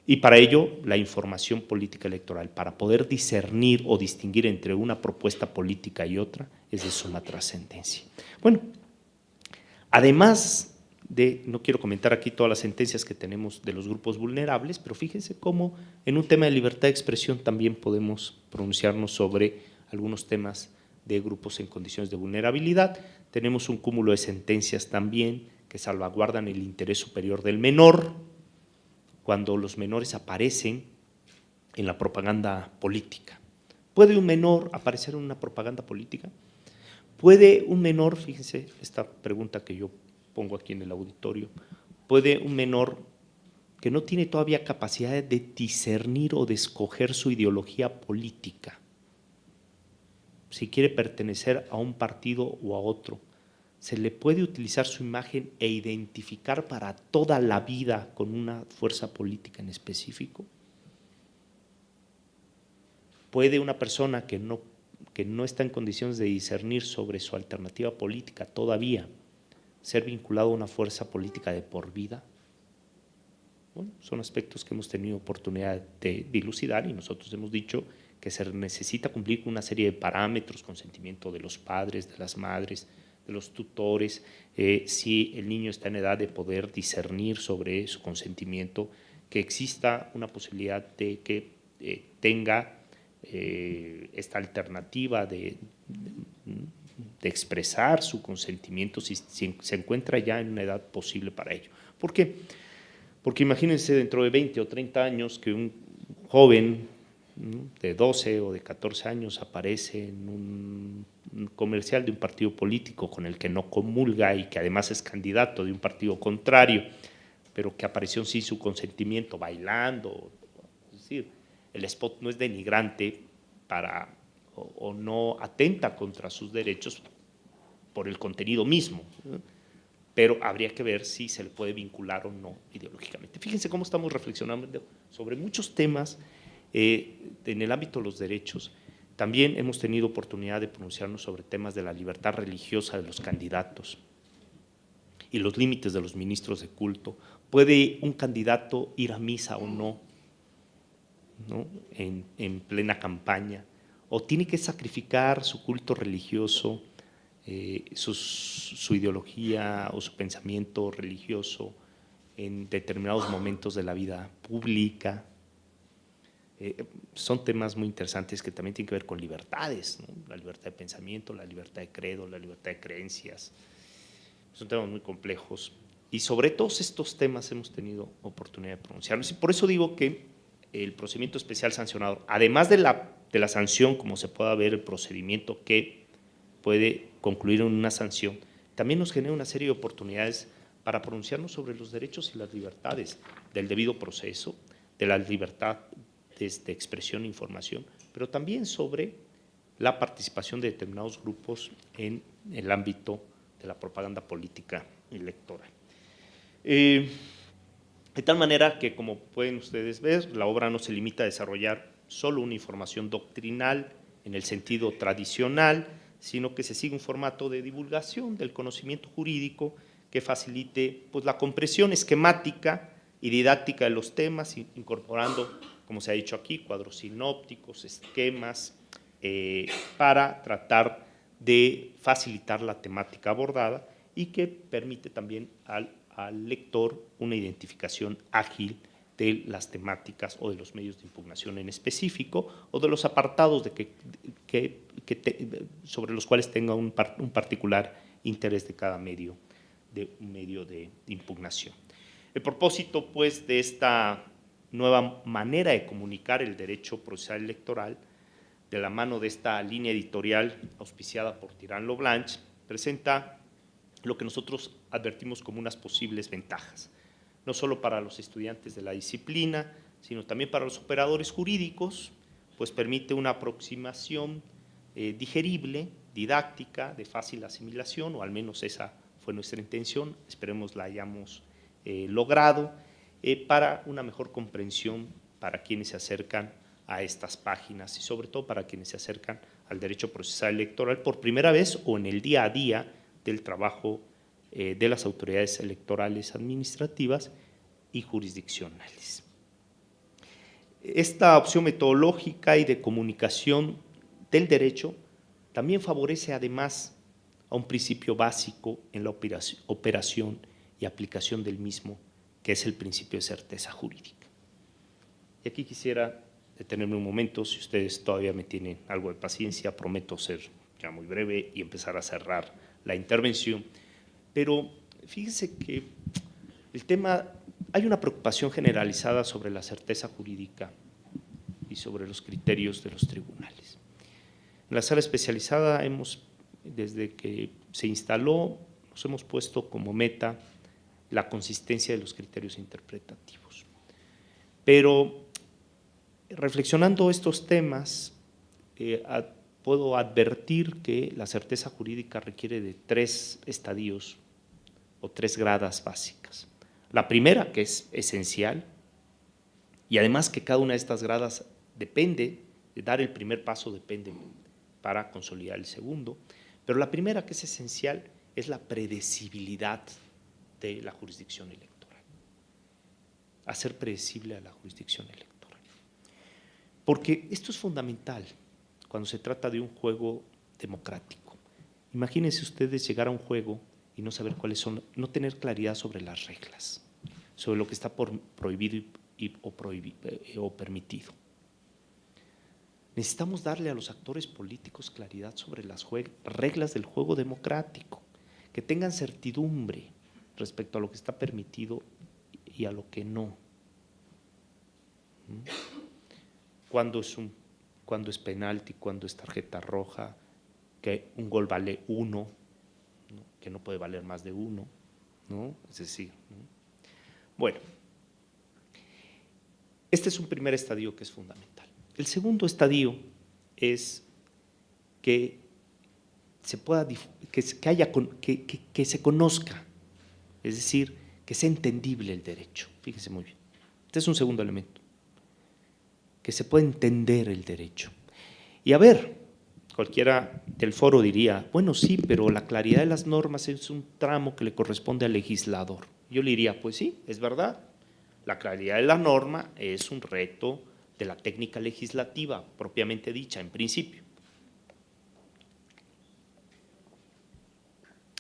Y para ello, la información política electoral, para poder discernir o distinguir entre una propuesta política y otra, es de suma trascendencia. Bueno, además no quiero comentar aquí todas las sentencias que tenemos de los grupos vulnerables, pero fíjense cómo en un tema de libertad de expresión también podemos pronunciarnos sobre algunos temas de grupos en condiciones de vulnerabilidad. Tenemos un cúmulo de sentencias también que salvaguardan el interés superior del menor cuando los menores aparecen en la propaganda política. ¿Puede un menor aparecer en una propaganda política? ¿Puede un menor, fíjense esta pregunta que yo pongo aquí en el auditorio, puede un menor que no tiene todavía capacidad de discernir o de escoger su ideología política, si quiere pertenecer a un partido o a otro, se le puede utilizar su imagen e identificar para toda la vida con una fuerza política en específico? ¿Puede una persona que no está en condiciones de discernir sobre su alternativa política todavía ser vinculado a una fuerza política de por vida? Bueno, son aspectos que hemos tenido oportunidad de dilucidar y nosotros hemos dicho que se necesita cumplir con una serie de parámetros, consentimiento de los padres, de las madres, de los tutores, si el niño está en edad de poder discernir sobre su consentimiento, que exista una posibilidad de que tenga esta alternativa de expresar su consentimiento si se encuentra ya en una edad posible para ello. ¿Por qué? Porque imagínense dentro de 20 o 30 años que un joven de 12 o de 14 años aparece en un comercial de un partido político con el que no comulga y que además es candidato de un partido contrario, pero que apareció sin su consentimiento bailando. Es decir, el spot no es denigrante o no atenta contra sus derechos por el contenido mismo, pero habría que ver si se le puede vincular o no ideológicamente. Fíjense cómo estamos reflexionando sobre muchos temas en el ámbito de los derechos. También hemos tenido oportunidad de pronunciarnos sobre temas de la libertad religiosa de los candidatos y los límites de los ministros de culto. ¿Puede un candidato ir a misa o no, en plena campaña? ¿O tiene que sacrificar su culto religioso, su ideología o su pensamiento religioso en determinados momentos de la vida pública? Son temas muy interesantes que también tienen que ver con libertades, ¿no? La libertad de pensamiento, la libertad de credo, la libertad de creencias. Son temas muy complejos y sobre todos estos temas hemos tenido oportunidad de pronunciarnos. Y por eso digo que el procedimiento especial sancionador, además de la sanción, como se pueda ver el procedimiento que puede concluir en una sanción, también nos genera una serie de oportunidades para pronunciarnos sobre los derechos y las libertades del debido proceso, de la libertad de expresión e información, pero también sobre la participación de determinados grupos en el ámbito de la propaganda política electoral. De tal manera que, como pueden ustedes ver, la obra no se limita a desarrollar solo una información doctrinal en el sentido tradicional, sino que se sigue un formato de divulgación del conocimiento jurídico que facilite la comprensión esquemática y didáctica de los temas, incorporando, como se ha dicho aquí, cuadros sinópticos, esquemas, para tratar de facilitar la temática abordada y que permite también al lector una identificación ágil de las temáticas o de los medios de impugnación en específico o de los apartados sobre los cuales tenga un particular interés de cada medio de impugnación. El propósito, pues, de esta nueva manera de comunicar el derecho procesal electoral, de la mano de esta línea editorial auspiciada por Tirán Loblanch, presenta lo que nosotros advertimos como unas posibles ventajas, no solo para los estudiantes de la disciplina, sino también para los operadores jurídicos, pues permite una aproximación digerible, didáctica, de fácil asimilación, o al menos esa fue nuestra intención, esperemos la hayamos logrado, para una mejor comprensión para quienes se acercan a estas páginas y sobre todo para quienes se acercan al derecho procesal electoral por primera vez o en el día a día del trabajo de las autoridades electorales administrativas y jurisdiccionales. Esta opción metodológica y de comunicación del derecho también favorece además a un principio básico en la operación y aplicación del mismo, que es el principio de certeza jurídica. Y aquí quisiera detenerme un momento, si ustedes todavía me tienen algo de paciencia, prometo ser ya muy breve y empezar a cerrar la intervención, pero fíjense que el tema, hay una preocupación generalizada sobre la certeza jurídica y sobre los criterios de los tribunales. En la sala especializada desde que se instaló, nos hemos puesto como meta la consistencia de los criterios interpretativos. Pero reflexionando estos temas, puedo advertir que la certeza jurídica requiere de 3 estadios o 3 gradas básicas. La primera, que es esencial, y además que cada una de estas gradas depende, de dar el primer paso depende para consolidar el segundo, pero la primera, que es esencial, es la predecibilidad de la jurisdicción electoral. Hacer predecible a la jurisdicción electoral. Porque esto es fundamental cuando se trata de un juego democrático. Imagínense ustedes llegar a un juego y no saber cuáles son, no tener claridad sobre las reglas, sobre lo que está prohibido o permitido. Necesitamos darle a los actores políticos claridad sobre las reglas del juego democrático, que tengan certidumbre respecto a lo que está permitido y a lo que no. ¿Cuándo es penalti, cuándo es tarjeta roja, que un gol vale 1, ¿no? Que no puede valer más de 1, ¿no? Es decir, ¿no? Bueno, este es un primer estadio que es fundamental. El segundo estadio es que se pueda, que se conozca, es decir, que sea entendible el derecho. Fíjense muy bien. Este es un segundo elemento. Que se pueda entender el derecho. Y a ver, cualquiera del foro diría, bueno, sí, pero la claridad de las normas es un tramo que le corresponde al legislador. Yo le diría, pues sí, es verdad. La claridad de la norma es un reto de la técnica legislativa, propiamente dicha, en principio.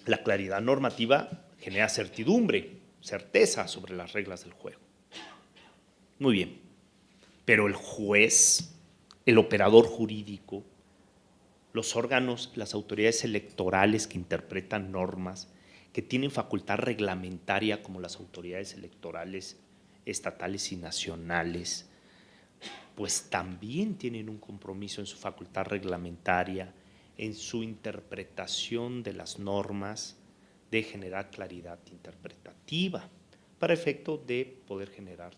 La claridad normativa genera certidumbre, certeza sobre las reglas del juego. Muy bien, pero el juez, el operador jurídico, los órganos, las autoridades electorales que interpretan normas, que tienen facultad reglamentaria como las autoridades electorales estatales y nacionales, pues también tienen un compromiso en su facultad reglamentaria, en su interpretación de las normas, de generar claridad interpretativa, para efecto de poder generar.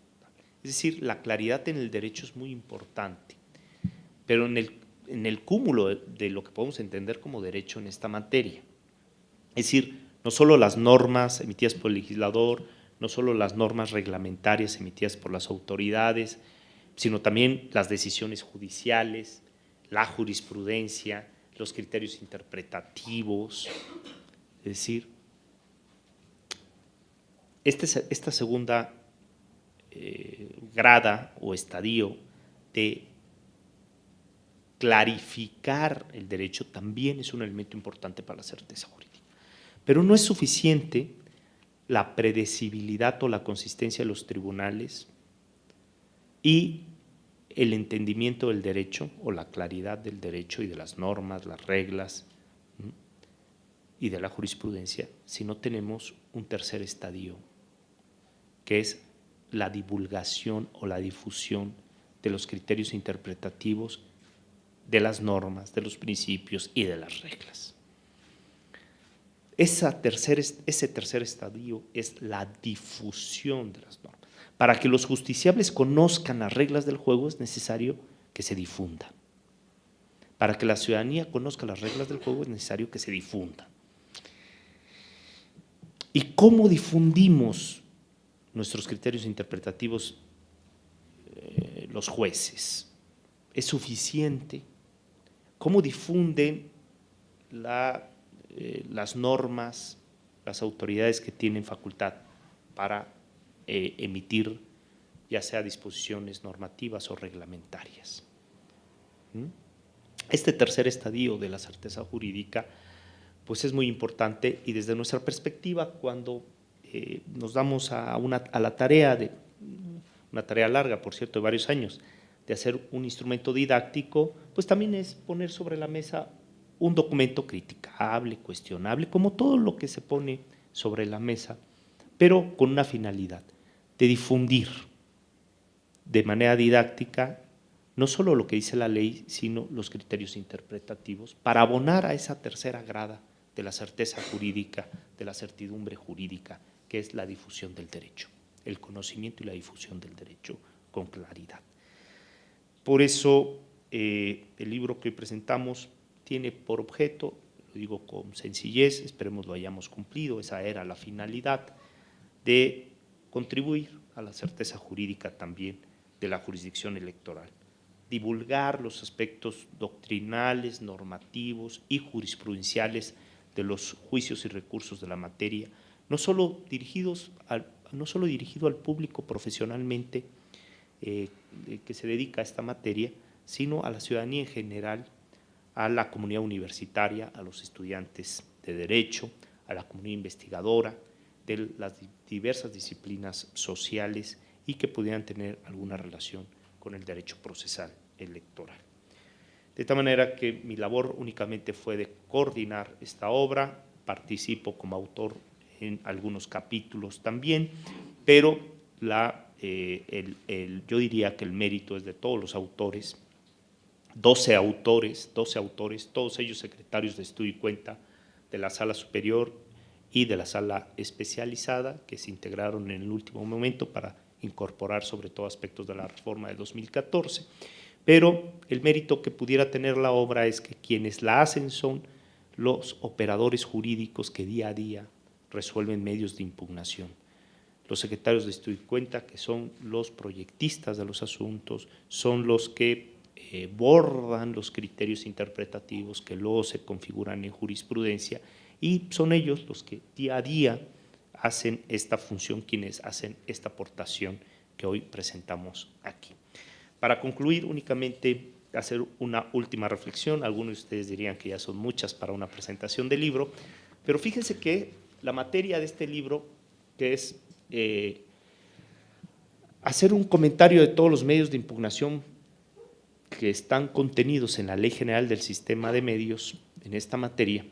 Es decir, la claridad en el derecho es muy importante, pero en el cúmulo de lo que podemos entender como derecho en esta materia. Es decir, no solo las normas emitidas por el legislador, no solo las normas reglamentarias emitidas por las autoridades, sino también las decisiones judiciales, la jurisprudencia, los criterios interpretativos. Es decir, esta segunda grada o estadio de clarificar el derecho también es un elemento importante para la certeza jurídica. Pero no es suficiente la predecibilidad o la consistencia de los tribunales y el entendimiento del derecho o la claridad del derecho y de las normas, las reglas y de la jurisprudencia, si no tenemos un tercer estadio, que es la divulgación o la difusión de los criterios interpretativos, de las normas, de los principios y de las reglas. Ese tercer estadio es la difusión de las normas. Para que los justiciables conozcan las reglas del juego es necesario que se difundan. Para que la ciudadanía conozca las reglas del juego es necesario que se difunda. ¿Y cómo difundimos nuestros criterios interpretativos los jueces? ¿Es suficiente? ¿Cómo difunden las normas, las autoridades que tienen facultad para emitir ya sea disposiciones normativas o reglamentarias? Este tercer estadio de la certeza jurídica pues es muy importante, y desde nuestra perspectiva, cuando nos damos a la tarea de una tarea larga, por cierto, de varios años, de hacer un instrumento didáctico, pues también es poner sobre la mesa un documento criticable, cuestionable, como todo lo que se pone sobre la mesa, pero con una finalidad de difundir de manera didáctica no solo lo que dice la ley, sino los criterios interpretativos para abonar a esa tercera grada de la certeza jurídica, de la certidumbre jurídica, que es la difusión del derecho, el conocimiento y la difusión del derecho con claridad. Por eso, el libro que hoy presentamos tiene por objeto, lo digo con sencillez, esperemos lo hayamos cumplido, esa era la finalidad, de contribuir a la certeza jurídica también de la jurisdicción electoral, divulgar los aspectos doctrinales, normativos y jurisprudenciales de los juicios y recursos de la materia, no solo dirigido al público profesionalmente que se dedica a esta materia, sino a la ciudadanía en general, a la comunidad universitaria, a los estudiantes de Derecho, a la comunidad investigadora, de las diversas disciplinas sociales y que pudieran tener alguna relación con el derecho procesal electoral. De tal manera que mi labor únicamente fue de coordinar esta obra, participo como autor en algunos capítulos también, pero yo diría que el mérito es de todos los autores, 12 autores, todos ellos secretarios de estudio y cuenta de la sala superior y de la sala especializada, que se integraron en el último momento para incorporar sobre todo aspectos de la reforma de 2014, pero el mérito que pudiera tener la obra es que quienes la hacen son los operadores jurídicos que día a día resuelven medios de impugnación. Los secretarios de estudio y cuenta, que son los proyectistas de los asuntos, son los que bordan los criterios interpretativos que luego se configuran en jurisprudencia, y son ellos los que día a día hacen esta función, quienes hacen esta aportación que hoy presentamos aquí. Para concluir, únicamente hacer una última reflexión. Algunos de ustedes dirían que ya son muchas para una presentación del libro, pero fíjense que la materia de este libro, que es hacer un comentario de todos los medios de impugnación que están contenidos en la Ley General del Sistema de Medios en esta materia,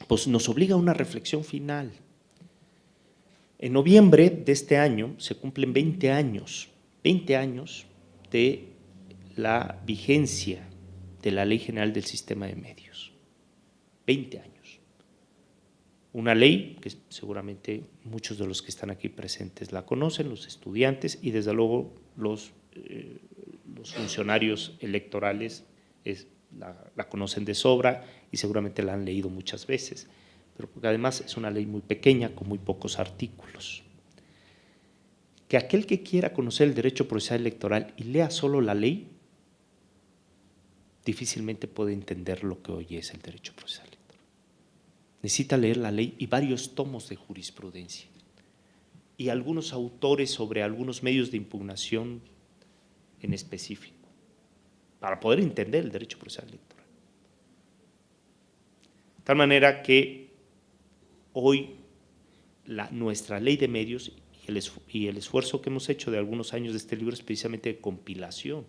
pues nos obliga a una reflexión final. En noviembre de este año se cumplen 20 años de la vigencia de la Ley General del Sistema de Medios. 20 años. Una ley que seguramente muchos de los que están aquí presentes la conocen, los estudiantes y desde luego los funcionarios electorales la conocen de sobra y seguramente la han leído muchas veces, pero porque además es una ley muy pequeña con muy pocos artículos. Que aquel que quiera conocer el derecho procesal electoral y lea solo la ley, difícilmente puede entender lo que hoy es el derecho procesal electoral. Necesita leer la ley y varios tomos de jurisprudencia y algunos autores sobre algunos medios de impugnación en específico para poder entender el derecho procesal electoral. De tal manera que hoy nuestra ley de medios y el esfuerzo que hemos hecho de algunos años de este libro es precisamente de compilación,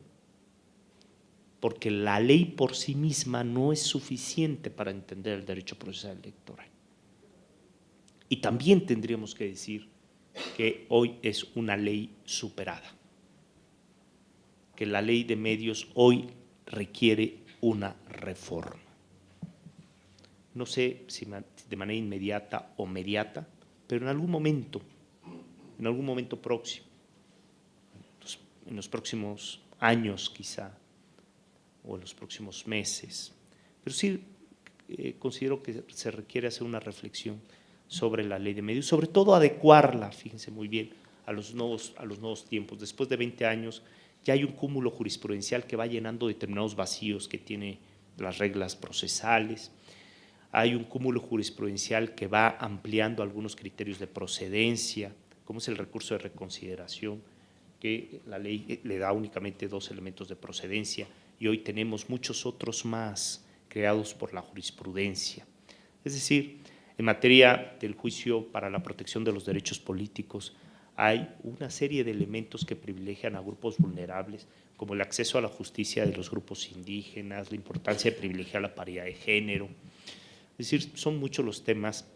porque la ley por sí misma no es suficiente para entender el derecho procesal electoral. Y también tendríamos que decir que hoy es una ley superada, que la ley de medios hoy requiere una reforma. No sé si de manera inmediata o mediata, pero en algún momento próximo, en los próximos años quizá, o en los próximos meses, pero sí considero que se requiere hacer una reflexión sobre la ley de medios, sobre todo adecuarla, fíjense muy bien, a los nuevos tiempos. Después de 20 años ya hay un cúmulo jurisprudencial que va llenando determinados vacíos que tiene las reglas procesales, hay un cúmulo jurisprudencial que va ampliando algunos criterios de procedencia, como es el recurso de reconsideración, que la ley le da únicamente 2 elementos de procedencia y hoy tenemos muchos otros más creados por la jurisprudencia. Es decir, en materia del juicio para la protección de los derechos políticos hay una serie de elementos que privilegian a grupos vulnerables, como el acceso a la justicia de los grupos indígenas, la importancia de privilegiar la paridad de género. Es decir, son muchos los temas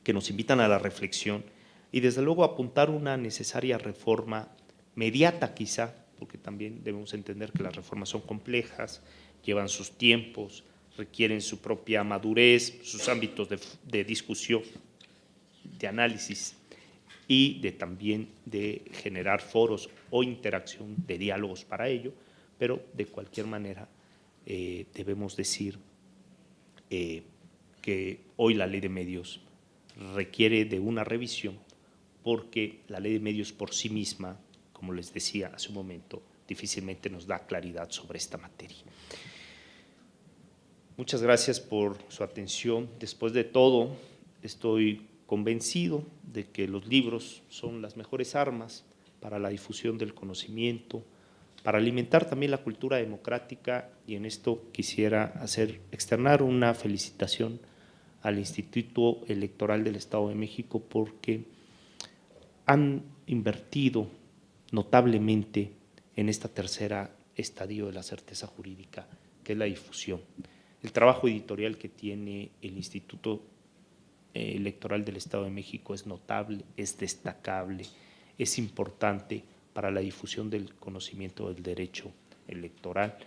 que nos invitan a la reflexión y desde luego apuntar una necesaria reforma mediata quizá, porque también debemos entender que las reformas son complejas, llevan sus tiempos, requieren su propia madurez, sus ámbitos de discusión, de análisis y también de generar foros o interacción de diálogos para ello, pero de cualquier manera debemos decir que hoy la ley de medios requiere de una revisión porque la ley de medios por sí misma, como les decía hace un momento, difícilmente nos da claridad sobre esta materia. Muchas gracias por su atención. Después de todo, estoy convencido de que los libros son las mejores armas para la difusión del conocimiento, para alimentar también la cultura democrática, y en esto quisiera externar una felicitación al Instituto Electoral del Estado de México porque han invertido notablemente en esta tercera estadio de la certeza jurídica, que es la difusión. El trabajo editorial que tiene el Instituto Electoral del Estado de México es notable, es destacable, es importante para la difusión del conocimiento del derecho electoral.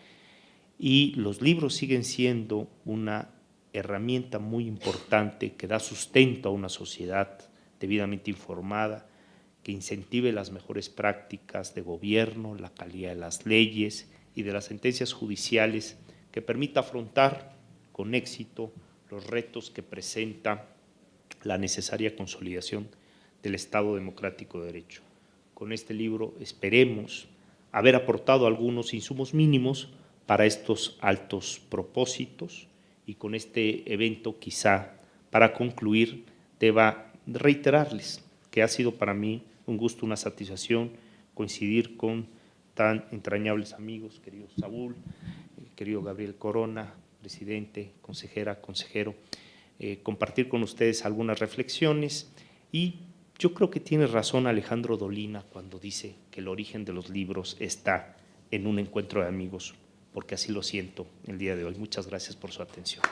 Y los libros siguen siendo una herramienta muy importante que da sustento a una sociedad debidamente informada, que incentive las mejores prácticas de gobierno, la calidad de las leyes y de las sentencias judiciales, que permita afrontar con éxito los retos que presenta la necesaria consolidación del Estado democrático de derecho. Con este libro esperemos haber aportado algunos insumos mínimos para estos altos propósitos, y con este evento quizá para concluir deba reiterarles que ha sido para mí un gusto, una satisfacción coincidir con tan entrañables amigos, querido Saúl, querido Gabriel Corona, presidente, consejera, consejero, compartir con ustedes algunas reflexiones. Y yo creo que tiene razón Alejandro Dolina cuando dice que el origen de los libros está en un encuentro de amigos, porque así lo siento el día de hoy. Muchas gracias por su atención.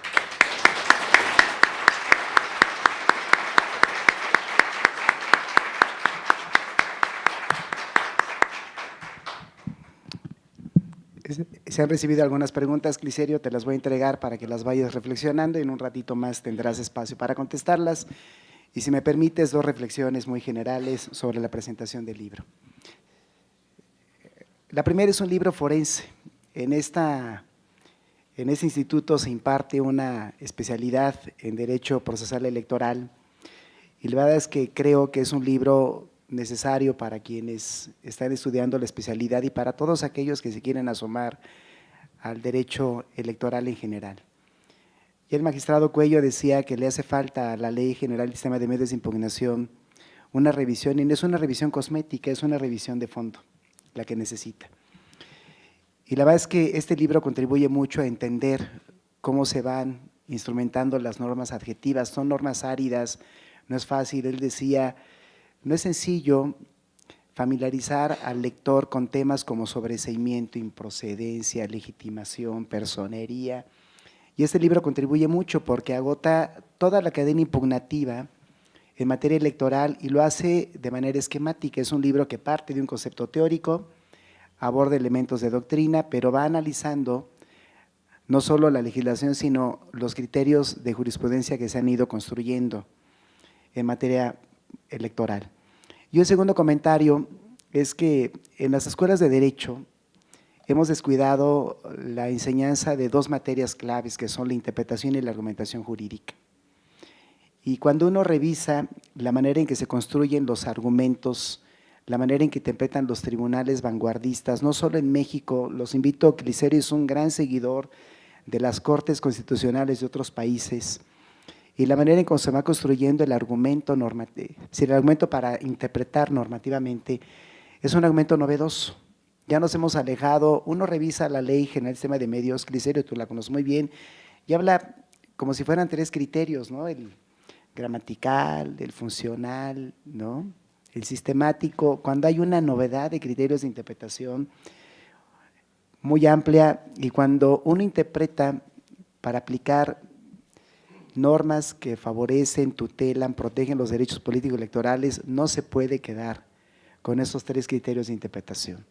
Se han recibido algunas preguntas, Clicerio, te las voy a entregar para que las vayas reflexionando y en un ratito más tendrás espacio para contestarlas. Y si me permites, 2 reflexiones muy generales sobre la presentación del libro. La primera es un libro forense. En este instituto se imparte una especialidad en Derecho Procesal Electoral y la verdad es que creo que es un libro necesario para quienes están estudiando la especialidad y para todos aquellos que se quieren asomar al derecho electoral en general. Y el magistrado Cuello decía que le hace falta a la Ley General del Sistema de Medios de Impugnación una revisión, y no es una revisión cosmética, es una revisión de fondo la que necesita. Y la verdad es que este libro contribuye mucho a entender cómo se van instrumentando las normas adjetivas, son normas áridas, no es fácil. Él decía, no es sencillo familiarizar al lector con temas como sobreseimiento, improcedencia, legitimación, personería. Y este libro contribuye mucho porque agota toda la cadena impugnativa en materia electoral y lo hace de manera esquemática. Es un libro que parte de un concepto teórico, aborda elementos de doctrina, pero va analizando no solo la legislación, sino los criterios de jurisprudencia que se han ido construyendo en materia electoral. Y un segundo comentario es que en las escuelas de Derecho hemos descuidado la enseñanza de dos materias claves que son la interpretación y la argumentación jurídica. Y cuando uno revisa la manera en que se construyen los argumentos, la manera en que interpretan los tribunales vanguardistas, no solo en México, los invito, Clicerio es un gran seguidor de las cortes constitucionales de otros países, y la manera en cómo se va construyendo el argumento normativo, si el argumento para interpretar normativamente es un argumento novedoso. Ya nos hemos alejado, uno revisa la Ley General del Sistema de Medios, Clicerio, tú la conoces muy bien, y habla como si fueran tres criterios, ¿no? El gramatical, el funcional, ¿no? El sistemático. Cuando hay una novedad de criterios de interpretación muy amplia y cuando uno interpreta para aplicar normas que favorecen, tutelan, protegen los derechos políticos electorales, no se puede quedar con esos tres criterios de interpretación.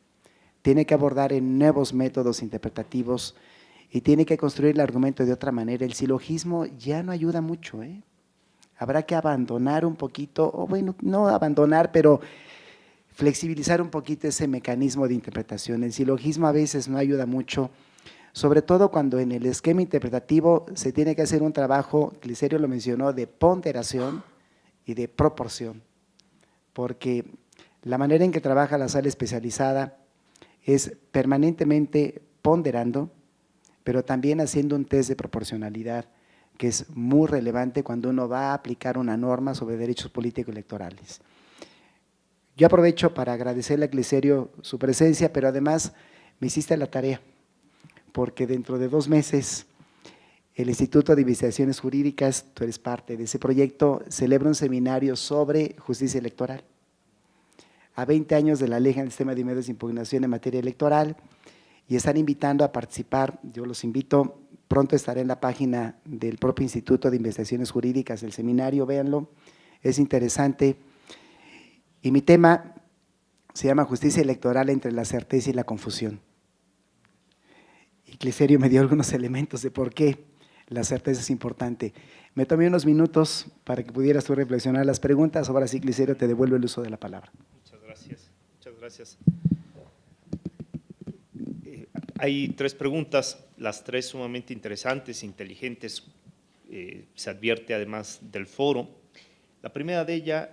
Tiene que abordar en nuevos métodos interpretativos y tiene que construir el argumento de otra manera. El silogismo ya no ayuda mucho, ¿eh? Habrá que abandonar un poquito, o bueno, no abandonar, pero flexibilizar un poquito ese mecanismo de interpretación. El silogismo a veces no ayuda mucho, sobre todo cuando en el esquema interpretativo se tiene que hacer un trabajo, Clicerio lo mencionó, de ponderación y de proporción, porque la manera en que trabaja la sala especializada es permanentemente ponderando, pero también haciendo un test de proporcionalidad, que es muy relevante cuando uno va a aplicar una norma sobre derechos políticos electorales. Yo aprovecho para agradecerle a Clicerio su presencia, pero además me hiciste la tarea, porque dentro de 2 meses el Instituto de Investigaciones Jurídicas, tú eres parte de ese proyecto, celebra un seminario sobre justicia electoral. A 20 años de la Ley General del Sistema de Medios de Impugnación en materia electoral, y están invitando a participar, yo los invito, pronto estaré en la página del propio Instituto de Investigaciones Jurídicas, el seminario, véanlo, es interesante. Y mi tema se llama Justicia Electoral entre la certeza y la confusión. Y Clicerio me dio algunos elementos de por qué la certeza es importante. Me tomé unos minutos para que pudieras tú reflexionar las preguntas. Ahora sí, Clicerio, te devuelvo el uso de la palabra. Muchas gracias. Muchas gracias. Hay 3 preguntas, las 3 sumamente interesantes, inteligentes, se advierte además del foro. La primera de ellas,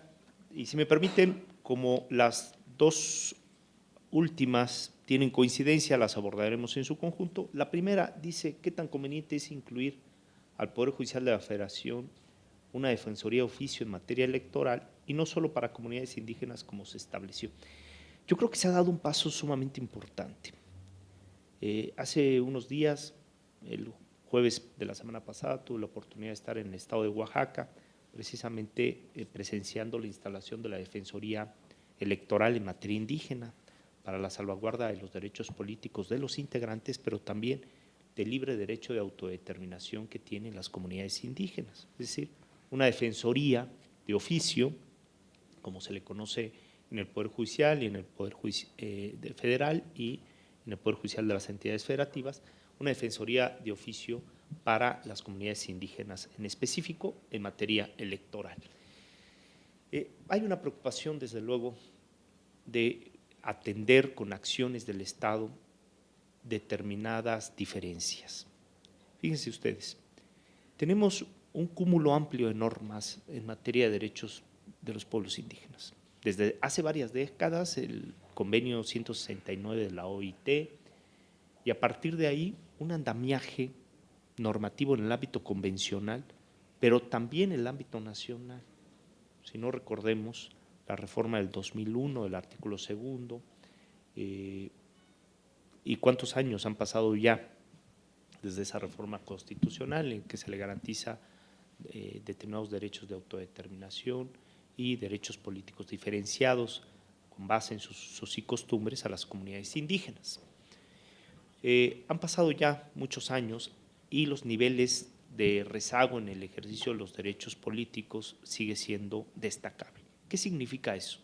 y si me permiten, como las 2 últimas tienen coincidencia, las abordaremos en su conjunto. La primera dice, ¿qué tan conveniente es incluir al Poder Judicial de la Federación una defensoría de oficio en materia electoral y no solo para comunidades indígenas como se estableció? Yo creo que se ha dado un paso sumamente importante. Hace unos días, el jueves de la semana pasada, tuve la oportunidad de estar en el estado de Oaxaca, precisamente presenciando la instalación de la Defensoría Electoral en materia indígena para la salvaguarda de los derechos políticos de los integrantes, pero también del libre derecho de autodeterminación que tienen las comunidades indígenas. Es decir, una defensoría de oficio, como se le conoce en el Poder Judicial y en el Poder Federal y en el Poder Judicial de las entidades federativas, una defensoría de oficio para las comunidades indígenas, en específico en materia electoral. Hay una preocupación, desde luego, de atender con acciones del Estado determinadas diferencias. Fíjense ustedes, tenemos un cúmulo amplio de normas en materia de derechos de los pueblos indígenas. Desde hace varias décadas, el convenio 169 de la OIT, y a partir de ahí un andamiaje normativo en el ámbito convencional, pero también en el ámbito nacional. Si no recordemos la reforma del 2001 del artículo 2, y cuántos años han pasado ya desde esa reforma constitucional en que se le garantiza determinados derechos de autodeterminación y derechos políticos diferenciados con base en sus usos y costumbres a las comunidades indígenas. Han pasado ya muchos años y los niveles de rezago en el ejercicio de los derechos políticos sigue siendo destacable. ¿Qué significa eso?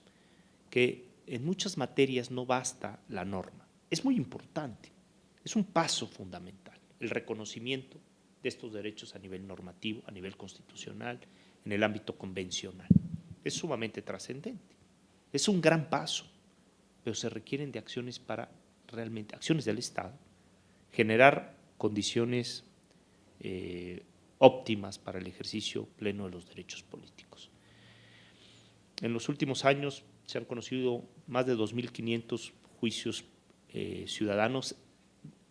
Que en muchas materias no basta la norma. Es muy importante, es un paso fundamental, el reconocimiento de estos derechos a nivel normativo, a nivel constitucional, en el ámbito convencional. Es sumamente trascendente, es un gran paso, pero se requieren de acciones para realmente, acciones del Estado, generar condiciones óptimas para el ejercicio pleno de los derechos políticos. En los últimos años se han conocido más de 2.500 juicios ciudadanos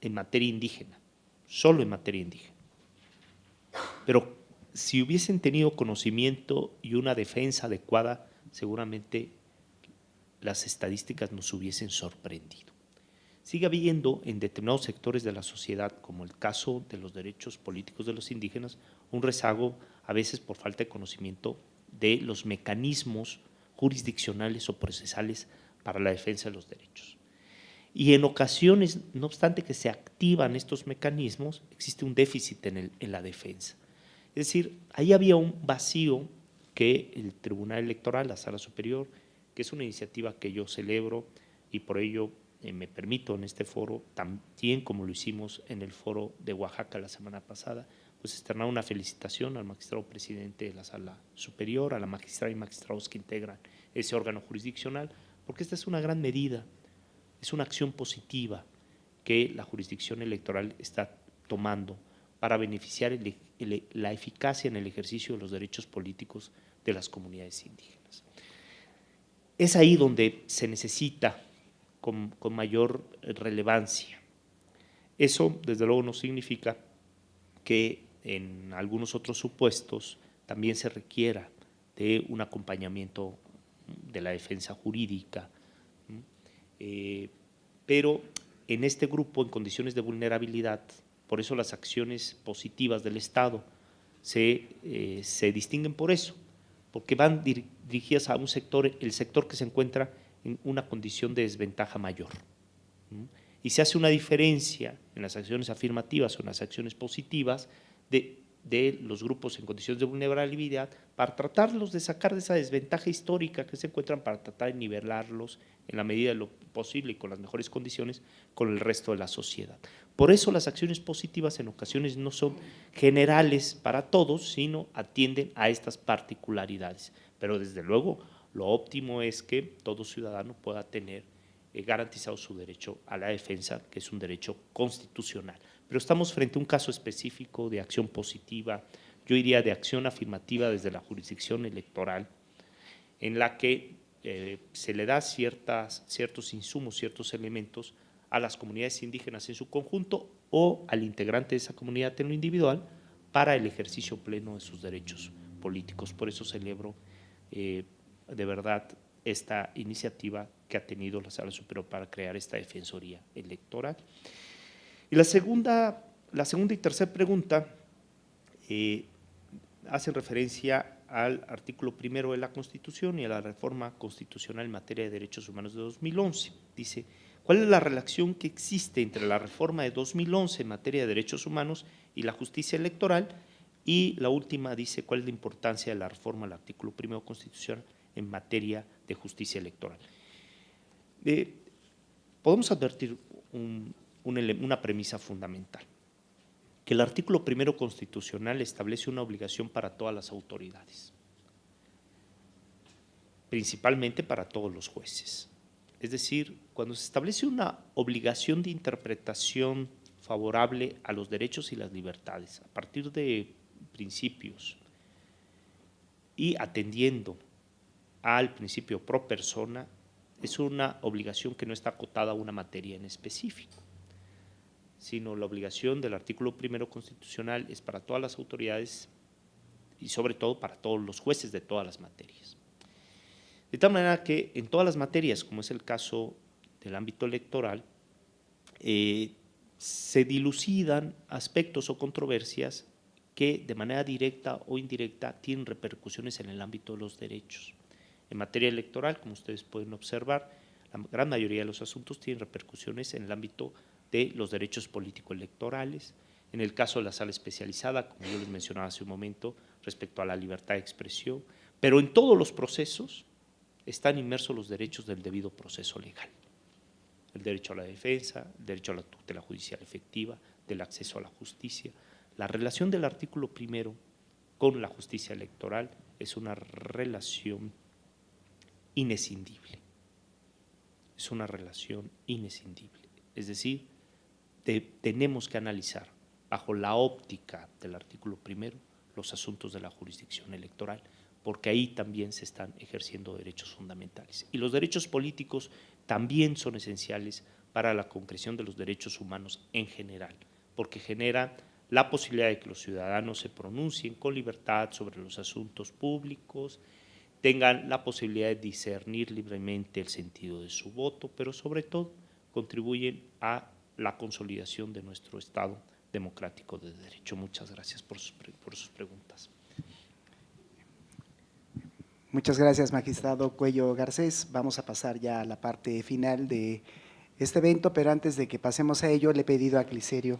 en materia indígena, solo en materia indígena. Pero si hubiesen tenido conocimiento y una defensa adecuada, seguramente las estadísticas nos hubiesen sorprendido. Sigue habiendo en determinados sectores de la sociedad, como el caso de los derechos políticos de los indígenas, un rezago a veces por falta de conocimiento de los mecanismos jurisdiccionales o procesales para la defensa de los derechos. Y en ocasiones, no obstante que se activan estos mecanismos, existe un déficit en la defensa. Es decir, ahí había un vacío que el Tribunal Electoral, la Sala Superior, que es una iniciativa que yo celebro y por ello me permito en este foro, también como lo hicimos en el foro de Oaxaca la semana pasada, pues externar una felicitación al magistrado presidente de la Sala Superior, a la magistrada y magistrados que integran ese órgano jurisdiccional, porque esta es una gran medida, es una acción positiva que la jurisdicción electoral está tomando para beneficiar la eficacia en el ejercicio de los derechos políticos de las comunidades indígenas. Es ahí donde se necesita con mayor relevancia. Eso, desde luego, no significa que en algunos otros supuestos también se requiera de un acompañamiento de la defensa jurídica, pero en este grupo, en condiciones de vulnerabilidad, por eso las acciones positivas del Estado se distinguen por eso, porque van dirigidas a un sector, el sector que se encuentra en una condición de desventaja mayor. Y se hace una diferencia en las acciones afirmativas o en las acciones positivas de los grupos en condiciones de vulnerabilidad para tratarlos de sacar de esa desventaja histórica que se encuentran, para tratar de nivelarlos en la medida de lo posible y con las mejores condiciones con el resto de la sociedad. Por eso las acciones positivas en ocasiones no son generales para todos, sino atienden a estas particularidades. Pero desde luego lo óptimo es que todo ciudadano pueda tener garantizado su derecho a la defensa, que es un derecho constitucional. Pero estamos frente a un caso específico de acción positiva, yo diría de acción afirmativa desde la jurisdicción electoral, en la que se le da ciertos insumos, ciertos elementos a las comunidades indígenas en su conjunto o al integrante de esa comunidad en lo individual para el ejercicio pleno de sus derechos políticos. Por eso celebro de verdad esta iniciativa que ha tenido la Sala Superior para crear esta Defensoría Electoral. Y la segunda y tercera pregunta hacen referencia al artículo 1 de la Constitución y a la reforma constitucional en materia de derechos humanos de 2011. Dice, ¿cuál es la relación que existe entre la reforma de 2011 en materia de derechos humanos y la justicia electoral? Y la última dice, ¿cuál es la importancia de la reforma al artículo 1 constitucional en materia de justicia electoral? Podemos advertir una premisa fundamental, que el artículo 1 constitucional establece una obligación para todas las autoridades, principalmente para todos los jueces. Es decir, cuando se establece una obligación de interpretación favorable a los derechos y las libertades a partir de principios y atendiendo al principio pro persona, es una obligación que no está acotada a una materia en específico, sino la obligación del artículo 1 constitucional es para todas las autoridades y sobre todo para todos los jueces de todas las materias. De tal manera que en todas las materias, como es el caso del ámbito electoral, se dilucidan aspectos o controversias que de manera directa o indirecta tienen repercusiones en el ámbito de los derechos. En materia electoral, como ustedes pueden observar, la gran mayoría de los asuntos tienen repercusiones en el ámbito de los derechos político-electorales. En el caso de la sala especializada, como yo les mencionaba hace un momento, respecto a la libertad de expresión, pero en todos los procesos están inmersos los derechos del debido proceso legal. El derecho a la defensa, el derecho a la tutela judicial efectiva, del acceso a la justicia. La relación del artículo 1 con la justicia electoral es una relación inescindible. Es una relación inescindible. Es decir, tenemos que analizar bajo la óptica del artículo primero los asuntos de la jurisdicción electoral, porque ahí también se están ejerciendo derechos fundamentales. Y los derechos políticos también son esenciales para la concreción de los derechos humanos en general, porque genera la posibilidad de que los ciudadanos se pronuncien con libertad sobre los asuntos públicos, tengan la posibilidad de discernir libremente el sentido de su voto, pero sobre todo contribuyen a la consolidación de nuestro Estado democrático de derecho. Muchas gracias por sus preguntas. Muchas gracias, magistrado Cuello Garcés. Vamos a pasar ya a la parte final de este evento, pero antes de que pasemos a ello, le he pedido a Clicerio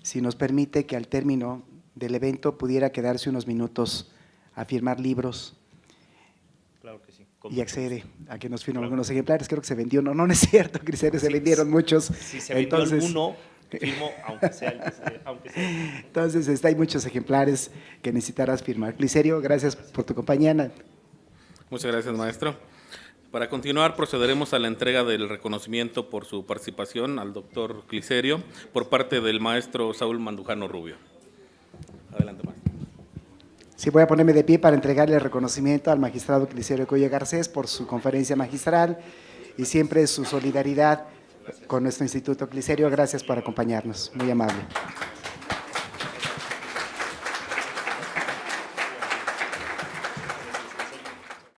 si nos permite que al término del evento pudiera quedarse unos minutos a firmar libros. Claro que sí. Y accede a que nos firmen algunos ejemplares. Creo que se vendió, no es cierto, Clicerio, se vendieron muchos. Si se vendió alguno, firmo, aunque sea. Entonces, hay muchos ejemplares que necesitarás firmar. Clicerio, gracias por tu compañía. Muchas gracias, maestro. Para continuar, procederemos a la entrega del reconocimiento por su participación al doctor Clicerio por parte del maestro Saúl Mandujano Rubio. Adelante, maestro. Sí, voy a ponerme de pie para entregarle el reconocimiento al magistrado Clicerio Cuello Garcés por su conferencia magistral y siempre su solidaridad con nuestro instituto. Clicerio, gracias por acompañarnos. Muy amable.